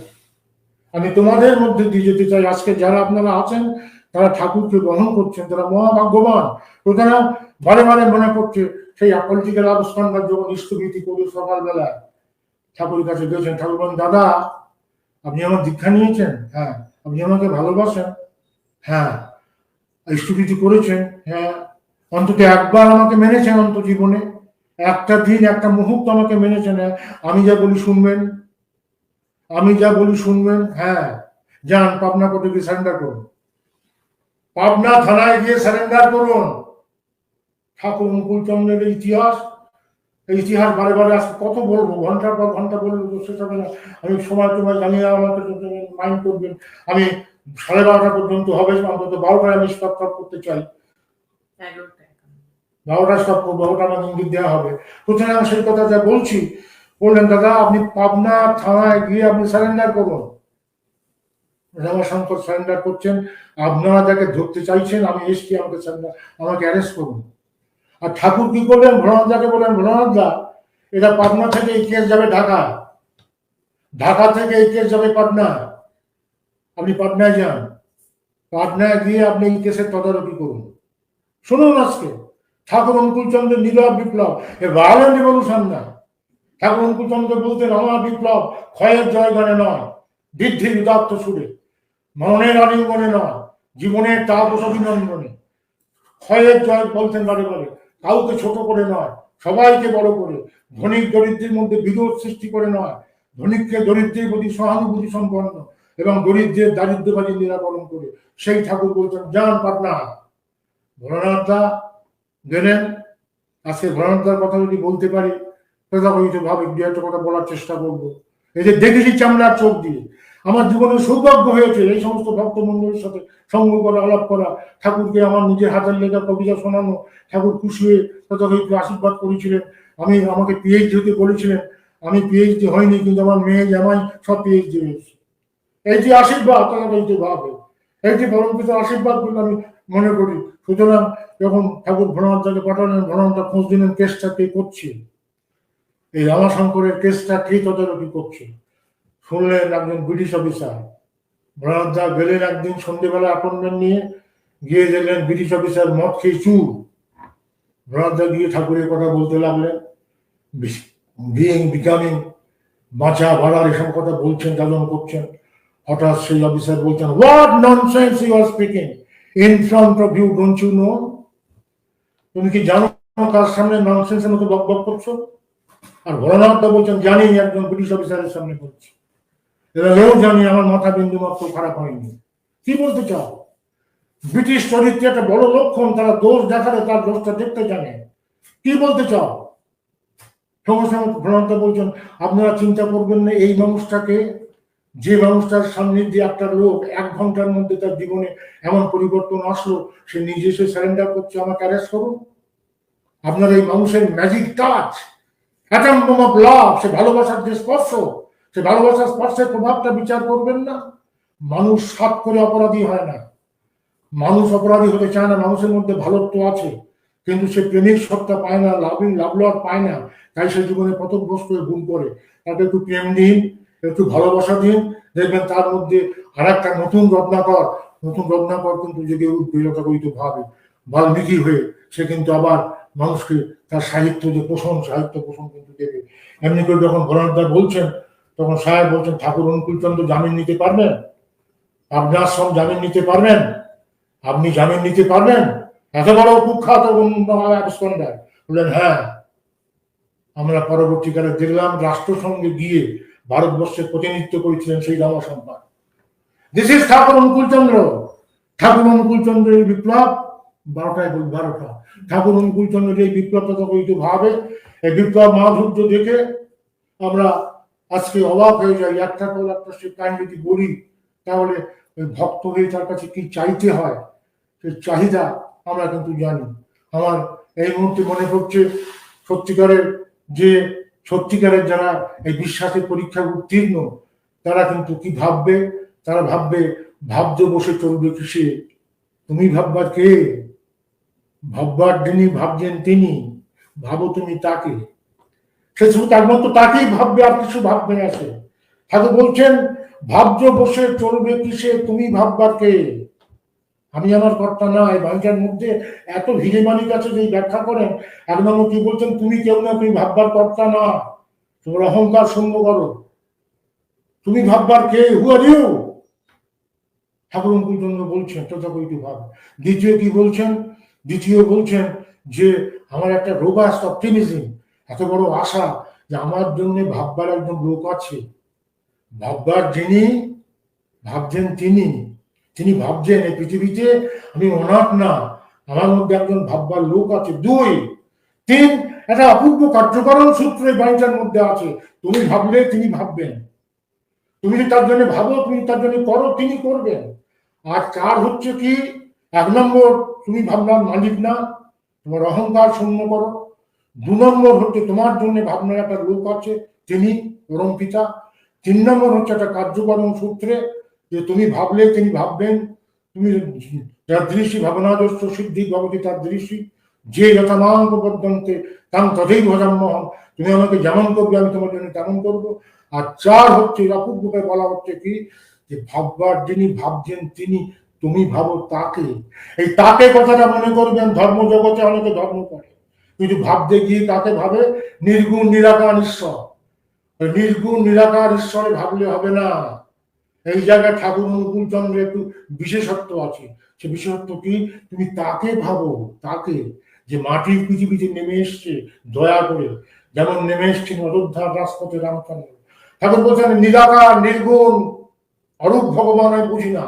আমি তোমাদের মধ্যে দিয়ে যেতে চাই। আজকে যারা আপনারা আছেন তারা ঠাকুরকে গ্রহণ করছেন, তারা মহাভাগ্যবান, তারা বারে বারে মনে করছে সেই পলিটিক্যাল অবস্থানটা যখন স্থগিতি করে সকালবেলায় ঠাকুরের কাছে গেছেন, ঠাকুর বলেন, দাদা আপনি আমার দীক্ষা নিয়েছেন, হ্যাঁ, আপনি আমাকে ভালোবাসেন, হ্যাঁ, স্থগিতি করেছেন, হ্যাঁ, অন্তত একবার আমাকে মেনেছেন, অন্তত জীবনে একটা দিন একটা মুহূর্ত আমাকে মেনেছেন, আমি যা বলি শুনবেন, আমি যা বলি শুনবেন, হ্যাঁ, যান পাবনা কোর্টে গিয়ে সারেন্ডার করুন, পাবনা থানায় গিয়ে সারেন্ডার করুন। ঠাকুর অনুকূল চন্দ্রের ইতিহাস, এই ইতিহাস বারে বারে আজকে কত বলবো, ঘন্টার পর ঘন্টা বলবো শেষ হবে না, আমি সময় তোমায় জানিয়ে আমাকে মাইন্ড করবেন, আমি 12:30 পর্যন্ত হবে, অন্তত 12টায় আমি স্টপ করতে চাই, 12টায় স্টপ করবো, 12টা আমার ইঙ্গিত দেওয়া হবে। সুতরাং আমি সেই কথা যা বলছি, বললেন দাদা আপনি পাবনা থানায় গিয়ে আপনি সারেন্ডার করুন। রামাশঙ্কর সারেন্ডার করছেন, আপনারা যাকে ধরতে চাইছেন আমি এসছি, আমাকে সারেন্ডার, আমাকে অ্যারেস্ট করুন। আর ঠাকুর কি করলেন, ভ্রণদাকে বললেন, ভ্রণদা এটা পাবনা থেকে এই কেস যাবে ঢাকা, ঢাকা থেকে এই কেস যাবে পাটনা, আপনি পাটনায় যান, পাটনায় গিয়ে আপনি এই কেসের তদারকি করুন। শুনুন আজকে ঠাকুর অনুকূল চন্দ্রের নীরব বিপ্লব, এ ভায়োলেন্ট রিভলিউশন না। ঠাকুর অনুকূল চন্দ্র বলতেন, আমার বিপ্লব ক্ষয়ের জয়গানে নয়, বৃদ্ধির উদাত্ত সুরে, মরণের আলিঙ্গনে নয়, জীবনের তাপস অভিনন্দনে। ক্ষয়ের জয় বলতেন বারে বারে, কাউকে ছোট করে নয়, সবাইকে বড় করে, ধনিক দরিদ্রের মধ্যে বিরোধ সৃষ্টি করে নয়, ধনিককে দরিদ্রের প্রতি সহানুভূতি সম্পন্ন এবং দরিদ্রের দারিদ্র্যবাদী নিরাকরণ করে। সেই ঠাকুর বলছেন, যান পাটনা। ভোলানাথদা গেলেন। আজকে ভোলানাথদার কথা যদি বলতে পারি তথাকথিত ভাবে দু একটা কথা বলার চেষ্টা করবো। এই যে দেখেছি চামড়ার চোখ দিয়ে, আমার জীবনে সৌভাগ্য হয়েছে এই সমস্ত ভক্ত মন্ডলের সাথে সঙ্গ করা, আলাপ করা, ঠাকুরকে আমার নিজের হাতের লেখা কবিতা শোনানো, ঠাকুর খুশি হয়ে তথাকথিত আশীর্বাদ করেছিলেন। আমাকে পিএইচডি হতে বলেছিলেন, আমি পিএইচডি হয়নি, কিন্তু আমার মেয়ে জামাই সব পিএইচডি হয়েছে। এই যে আশীর্বাদ তথাকথিত ভাবে, এই যে পরমপিত আশীর্বাদ বলে আমি মনে করি। সুতরাং যখন ঠাকুর ভ্রণদাকে পাঠালেন, ভ্রণদা খোঁজ দিলেন কেসটা কে করছে, এই রামাশঙ্করের কেসটা কে তদারকি করছে। শুনলেন একজন ব্রিটিশ অফিসার। ভ্রণদা গেলেন একদিন সন্ধ্যেবেলা অ্যাপয়েন্টমেন্ট নিয়ে, গিয়ে দেখলেন ব্রিটিশ অফিসার মদ খেয়ে চুর। ভ্রণদা গিয়ে ঠাকুরের কথা বলতে লাগলেন, বিকামিং, বাঁচা বাড়ার এসব কথা বলছেন, যাজন করছেন। হঠাৎ সেই অফিসার বলছেন, what nonsense you are speaking in front of you, don't you know? তুমি কি জানো কার সামনে ননসেন্সের মতো বক বক করছো? আর ভোলানাথদা বলছেন, জানি, একজন ব্রিটিশ অফিসারের সামনে করছি, এও জানি আমার মাথা বিন্দু মাত্র খারাপ হয়নি। কি বলতে চাও? ব্রিটিশ চরিত্রে একটা বড় লক্ষণ, তারা দোষ দেখালে তার দোষটা দেখতে জানে। কি বলতে চাও? সঙ্গে সঙ্গে ভোলানাথদা বলছেন, আপনারা চিন্তা করবেন না, এই মানুষটাকে, যে মানুষটার সান্নিধ্যে একটা লোক 1 ঘন্টার মধ্যে তার জীবনে এমন পরিবর্তন আসলো, সে নিজে এসে সারেন্ডার করছে, আমাকে অ্যারেস্ট করুন। আপনার এই মানুষের magic touch, atom bomb of love, সে ভালোবাসার যে স্পর্শ, সে ভালোবাসার স্পর্শের প্রভাবটা বিচার করবেন না। মানুষ সাত করে অপরাধী হয় না, মানুষ অপরাধী হতে চায় না, মানুষের মধ্যে ভালোত্ব আছে, কিন্তু সে প্রেমিক সত্তা পায় না, লাভ লট পায় না, তাই সে জীবনে পথভ্রষ্ট হয়ে ভুল করে। তাকে একটু প্রেম দিন, একটু ভালোবাসা দিন, দেখবেন তার মধ্যে আর একটা নতুন রত্নাকর কিন্তু জেগে উঠবে যথাকথিত ভাবে বাল্মীকি হয়ে। সে কিন্তু আবার মানুষকে তার সাহিত্য পোষণ কিন্তু দেবে। এমনি করে যখন ভরণদা বলছেন, তখন সাহেব বলছেন, ঠাকুর অনুকূলচন্দ্র জামিন নিতে পারবেন? আপনার সব জামিন নিতে পারবেন? আপনি জামিন নিতে পারবেন? এত বড় কুখ্যাত আবিষ্কার বললেন, হ্যাঁ। আমরা পরবর্তীকালে দেখলাম রাষ্ট্রসংঘে গিয়ে ভারতবর্ষের প্রতিনিধিত্ব করেছিলেন সেই রামসম্পাদ। দিস ইজ ঠাকুর অনুকূলচন্দ্র। ঠাকুর অনুকূলচন্দ্রের বিপ্লব 12টা ঠাকুর অনুকূলচন্দ্রের এই বিপ্লব তথাকথিত ভাবে, এই বিপ্লব মাধুর্য দেখে আমরা আজকে অবাক হয়ে যাই। একটা পর একটা সে কাহিনী যদি বলি, তাহলে ভক্ত হয়ে তার কাছে কি চাইতে হয়, সে চাহিদা আমরা কিন্তু জানি। আমার এই মুহূর্তে মনে পড়ছে সত্যিকারের যারা এই বিশ্বাসের পরীক্ষা উত্তীর্ণ, তারা কিন্তু কি ভাববে? তারা ভাববে, ভাবতে বসে চলবে কিসে, তুমি ভাববার কে? ভাববার যিনি ভাবছেন তিনি, ভাবো তুমি তাকে। সে শুধু তার মতো তাকেই ভাববে, আর কিছু ভাববে না সে। ঠাকুর বলছেন, ভাবজ বসে চলবে কিসে, তুমি ভাববার কে? আমি আমার কর্তা না। এই বাংলার মধ্যে এত ভিড়ে মালিক আছে যে ব্যাখ্যা করেন, এক নম্বর কি বলছেন, তুমি কেউ না, তুমি ভাববার কর্তা না, তোমার অহংকার শূন্য করো, তুমি ভাববার কে? হু আর ইউ? ঠাকুর অনুকূলচন্দ্র বলছেন তথাকথিত ভাব। দ্বিতীয় বলছেন যে আমার একটা রোবাস্ট অপটিমিজম, এত বড় আশা যে আমার জন্য ভাববার একজন লোক আছে। ভাববার যিনি ভাবছেন তিনি ভাবছেন এই পৃথিবীতে আমি অনাথ না, আমার মধ্যে একজন ভাববার লোক আছে। 2, 3, একটা অপূর্ব কার্যকরণ সূত্র এই বাণীটার মধ্যে আছে। তুমি ভাবলে তিনি ভাববেন, তুমি যদি তার জন্য ভাবো, তুমি তার জন্য করো, তিনি করবেন। আর 4 হচ্ছে কি, 1 নম্বর তুমি ভাবনার মালিক না, তোমার অহংকার শূন্য করো। 2 নম্বর হচ্ছে তোমার জন্য ভাবনার একটা লোক আছে, তিনি পরম পিতা। 3 নম্বর হচ্ছে একটা কার্যকরণ সূত্রে, যে তুমি ভাবলে তিনি ভাববেন। তুমি যার দৃষ্টি ভাবনাদর্শ সিদ্ধি ভবতী তার দৃষ্টি, যে যথামাঙ্গ পর্যন্তে তাং তথেই ভজাম্যহম, তুমি আমাকে যেমন করবে আমি তোমার জন্য তেমন করবো। আর 4 হচ্ছে অপূর্বকে বলা হচ্ছে কি, যে ভাববার যিনি ভাবছেন তিনি, তুমি ভাবো তাকে। এই তাকে কথাটা মনে করবেন, ধর্ম জগতে অনেকে ধর্ম করে, কিন্তু ভাবতে গিয়ে তাকে ভাবে নির্গুণ নিরাকার ঈশ্বর। নির্গুণ নিরাকার ঈশ্বরে ভাবলে হবে না। এই জায়গায় ঠাকুর অনুকূলচন্দ্রের একটু বিশেষত্ব আছে। সে বিশেষত্ব কি, তুমি তাকে ভাবো, তাকে, যে মাটির পৃথিবীতে নেমে এসছে দয়া করে, যেমন নেমে এসছেন অযোধ্যার রাজপথে রামচন্দ্র। ঠাকুর বলছেন, নিরাকার নির্গুণ অরূপ ভগবান আমি বুঝি না।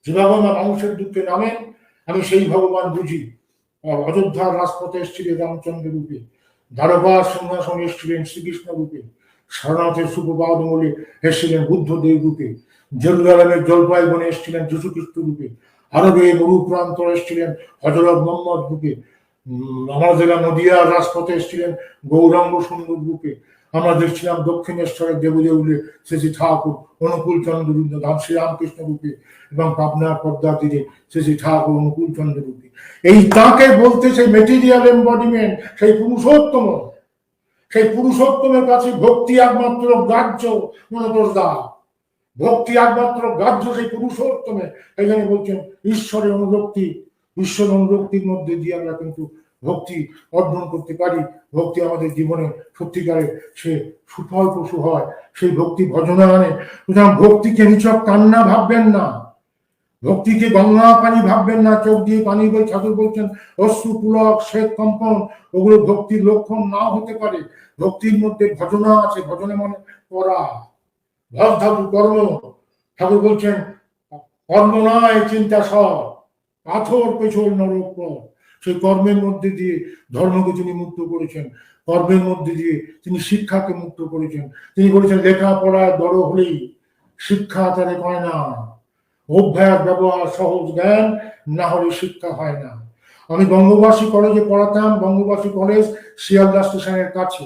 যে ভগবান মানুষের দুঃখে নামেন, আমি সেই ভগবান বুঝি। অযোধ্যার রাজপথে এসেছিলেন রামচন্দ্র রূপে, দ্বারকার সিংহাসনে এসেছিলেন শ্রীকৃষ্ণ রূপে, সারনাথের সুপ্রভাত মূলে এসেছিলেন বুদ্ধদেব রূপে, জেরুজালেমের জলপাই বনে এসেছিলেন যীশু খ্রিস্ট রূপে, আরবে মরু প্রান্তরে এসেছিলেন হযরত মুহাম্মদ রূপে, আমরা দেখলাম নদিয়ার রাজপথে এসেছিলেন গৌরাঙ্গ সুন্দর রূপে, আমরা দেখছিলাম দক্ষিণেশ্বরের দেবদেউলে শ্রী ঠাকুর অনুকূলচন্দ্র ধাম শ্রীরামকৃষ্ণ রূপে, এবং পাবনার পদ্মা তীরে শ্রী ঠাকুর অনুকূলচন্দ্র রূপে। এই তাকে বলতে সেই মেটেরিয়াল এম্বডিমেন্ট, সেই পুরুষোত্তমের কাছে ভক্তি একমাত্র গ্রাহ্য। মনোতোষ দা, ভক্তি একমাত্র গ্রাহ্য সেই পুরুষোত্তমে। এই জন্য বলছেন ঈশ্বরের অনুরক্তি, ঈশ্বর অনুরক্তির মধ্যে দিয়ে আমরা কিন্তু ভক্তি অর্জন করতে পারি। ভক্তি আমাদের জীবনে সত্যিকারে সে সুফল প্রসূ হয়, সেই ভক্তি ভজনে আনে। সুতরাং ভক্তিকে নিছক কান্না ভাববেন না, ভক্তিকে গঙ্গা পানি ভাববেন না, চোখ দিয়ে পানি বই। ঠাকুর বলছেন অশ্রু পুলক শ্বেত কম্পন, ওগুলো ভক্তির লক্ষণ না হতে পারে। ভক্তির মধ্যে ভজনা আছে, ভজনে মানে করা, ভজ ধাতু কর্ম। ঠাকুর বলছেন কর্ম নয় চিন্তা সব, পাথর পেছল নরক পথ। সেই কর্মের মধ্যে দিয়ে ধর্মকে তিনি মুক্ত করেছেন, কর্মের মধ্যে দিয়ে তিনি শিক্ষাকে মুক্ত করেছেন। তিনি বলেছেন লেখাপড়ায় বড় হলেই শিক্ষা তারে হয় না, অভ্যাস ব্যবহার সহজ জ্ঞান না হলে শিক্ষা হয় না। আমি বঙ্গবাসী কলেজে পড়াতাম, বঙ্গবাসী কলেজ শিয়ালদা স্টেশনের কাছে।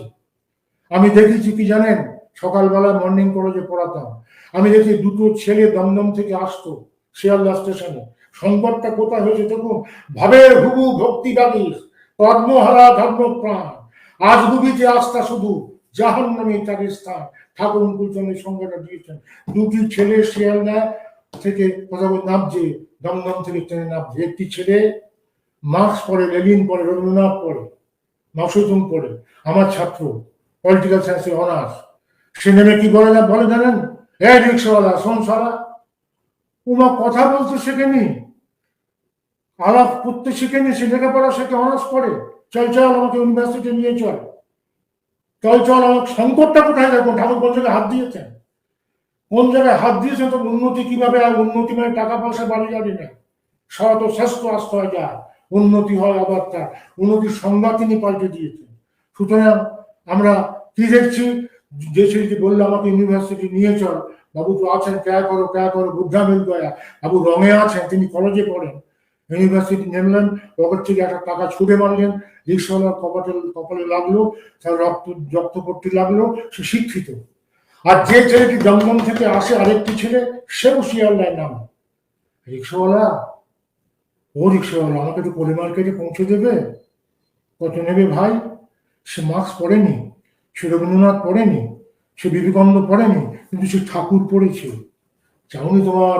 আমি দেখেছি কি জানেন, সকালবেলা মর্নিং কলেজে পড়াতাম, আমি দেখি 2টো ছেলে দমদম থেকে আসতো শিয়ালদা স্টেশনে। সংকটটা কোথায় হয়েছে দেখুন, ভাবের হুবু ভক্তি দাবি, পদ্মহারা ধর্মপ্রাণ, আজ ডুবিতে আস্থা শুধু, জাহান্নামে তার স্থান। ঠাকুর অনুকূলচন্দ্রের সংজ্ঞাটা দিয়েছেন। দুটি ছেলে শিয়ালদা থেকে কোথাও নামছে, দমদম থেকে ট্রেনে নামছে। একটি ছেলে মার্কস পড়ে, লেনিন পড়ে, রবীন্দ্রনাথ পড়ে, মাসুদুম পড়ে, আমার ছাত্র, পলিটিক্যাল সায়েন্সে অনার্স। সে নেমে কি বলে জানেন? এ রিক্সাওয়ালা, শোন সারা, উমা কথা বলতে শেখেনি, আলাপ করতে শিখেনি, সে লেখাপড়া শেখে, অনার্স পড়ে। চল আমাকে ইউনিভার্সিটি নিয়ে চল, আমাকে সংকটটা কোথায় দেখুন, ঠাকুর কোন জায়গায় হাত দিয়েছেন, কোন জায়গায় হাত দিয়েছেন। তো উন্নতি কিভাবে, আর উন্নতি মানে টাকা পয়সা বাড়ি যাবে না, সত শ্রেষ্ঠ আস্ত হয় যায়, উন্নতি হয় আবার তার উন্নতির সংজ্ঞা তিনি পাল্টে দিয়েছেন। সুতরাং আমরা কি দেখছি, যে ছেলেটি বললো আমাকে ইউনিভার্সিটি নিয়ে চল, বাবু তো আছেন, ক্যা করো বুদ্ধা মিল গয়া, বাবু রঙে আছেন, তিনি কলেজে পড়েন। ইউনিভার্সিটি নেমলেন, পকেট থেকে একটা টাকা ছুড়ে মারলেন, রিক্সাওয়ালার কপালে লাগলো, তার রক্ত পড়তে লাগলো, সে শিক্ষিত। আর যে ছেলেটি দমদম থেকে আসে, আরেকটি ছেলে, সেও শিয়ালদায় নাম। রিক্সাওয়ালা, ও রিক্সাওয়ালা, আমাকে একটু কোলে মার্কেটে পৌঁছে দেবে, কত নেবে ভাই? সে মার্কস পড়েনি, সে রবীন্দ্রনাথ পড়েনি, সে বিবেকানন্দ পড়েনি, কিন্তু সে ঠাকুর পড়েছে। চাউনি তোমার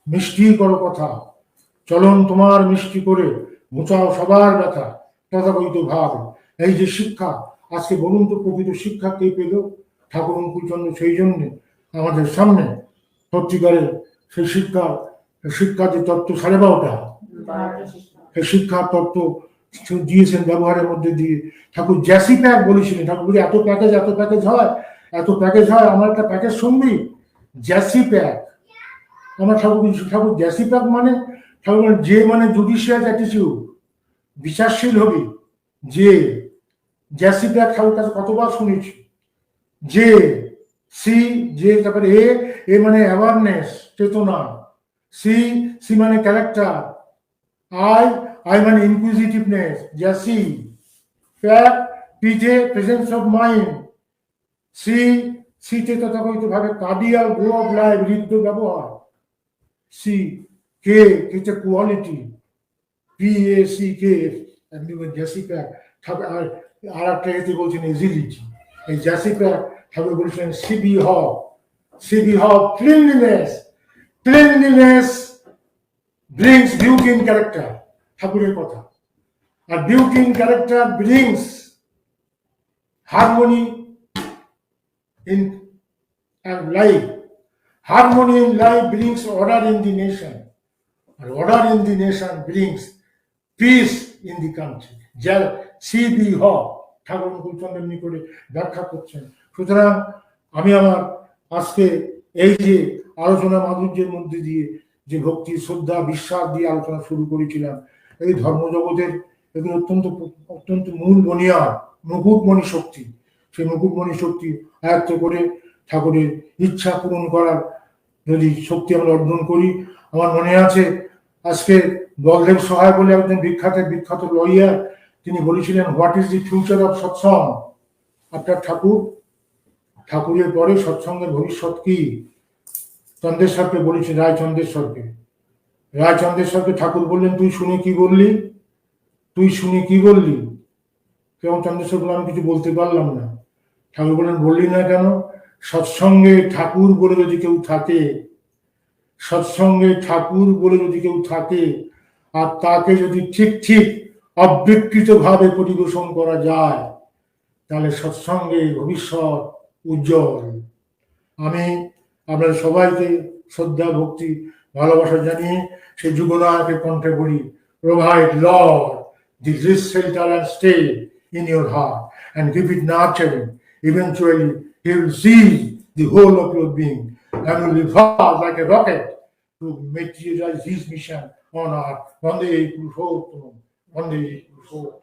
মিষ্টি করো কথা, চলন তোমার মিষ্টি করে মোচাও সবার ব্যথা, তথাকথিত ভাব। এই যে শিক্ষা, আজকে বলুন তো প্রকৃত শিক্ষা কে পেল? ঠাকুর অনুকূলচন্দ্র সেই জন্য আমাদের সামনে সত্যিকারের সেই শিক্ষার যে তত্ত্ব 12:30, সেই শিক্ষার তত্ত্ব দিয়েছেন ব্যবহারের মধ্যে দিয়ে। ঠাকুর জ্যাসি প্যাক বলেছিলেন, ঠাকুর বলে এত প্যাকেজ হয়, আমার একটা প্যাকেজ শুনবি, জ্যাসি প্যাক। আমার ঠাকুর জ্যাসি প্যাক মানে, ঠাকুর যে মানে জুডিশিয়াল অ্যাটিটিউড, বিচারশীল হবি, যে জ্যাসি প্যাক ঠাকুর কাছে কতবার শুনেছি। যে তারপরে এ মানে অ্যাওয়ারনেস, চেতনা, সি মানে ক্যারেক্টার, আই মানে ইনকুইজিটিভনেস, জ্যাসি প্যাক, পিজে প্রেজেন্স অফ মাইন্ড, সিতে তথাকথিত ভাবে কার্ডিয়াল গ্রো অফ লাইফ, হৃদ্য ব্যবহার, কে কোয়ালিটি, PACK, জ্যাসি প্যাক। আর একটা এতে বলছেন এজিলিটি। এই জ্যাসি প্যাক ঠাকুর বলেছিলেন সিবি হব, cleanliness brings beauty in character, ঠাকুরের কথা। আর beauty in character brings harmony in life. Harmony in life brings order in the nation, and order in the nation brings peace in the country. যার CB ঠাকুর অনুকূলচন্দ্রের নিকটে ব্যাখ্যা করছেন। সুতরাং আমি আমার আজকে এই যে আলোচনা মাধুর্যের মধ্যে দিয়ে যে ভক্তি, শ্রদ্ধা, বিশ্বাস দিয়ে আলোচনা শুরু করেছিলাম, এই ধর্মজগতের এগুলো অত্যন্ত মূল বুনিয়াদ, মুকুটমণি শক্তি। সেই মুকুটমণি শক্তি আয়ত্ত করে ঠাকুরের ইচ্ছা পূরণ করার যদি শক্তি আমরা অর্জন করি। আমার মনে আছে আজকে বলদেব সহায় বলে একজন বিখ্যাত লয়ার, তিনি বলেছিলেন, what is the future of Satsang? আপনার ঠাকুরের পরে সৎসঙ্গের ভবিষ্যৎ কি? চন্দ্রেশ্বরকে বলেছেন, রায়চন্দ্রেশ্বরকে ঠাকুর বললেন, তুই শুনে কি বললি? কেমন চন্দ্রেশ্বর বলে, আমি কিছু বলতে পারলাম না। ঠাকুর বললেন, বললি না কেন? সৎসঙ্গে ঠাকুর বলে যদি কেউ থাকে, আর তাকে যদি ঠিক অবিকৃত ভাবে পরিবেশন করা যায়, তাহলে সৎসঙ্গে ভবিষ্যৎ উজ্জ্বল। আমি আপনাদের সবাইকে শ্রদ্ধা, ভক্তি, ভালোবাসা জানিয়ে সেই যুগনায়কের কণ্ঠে বলি, provide Lord the rich shelter and stay in your heart and give it nurturing. Eventually, he will seize the whole of your being and will be fast like a rocket to materialize his mission on earth. Vande Purushottam, Vande Purushottam.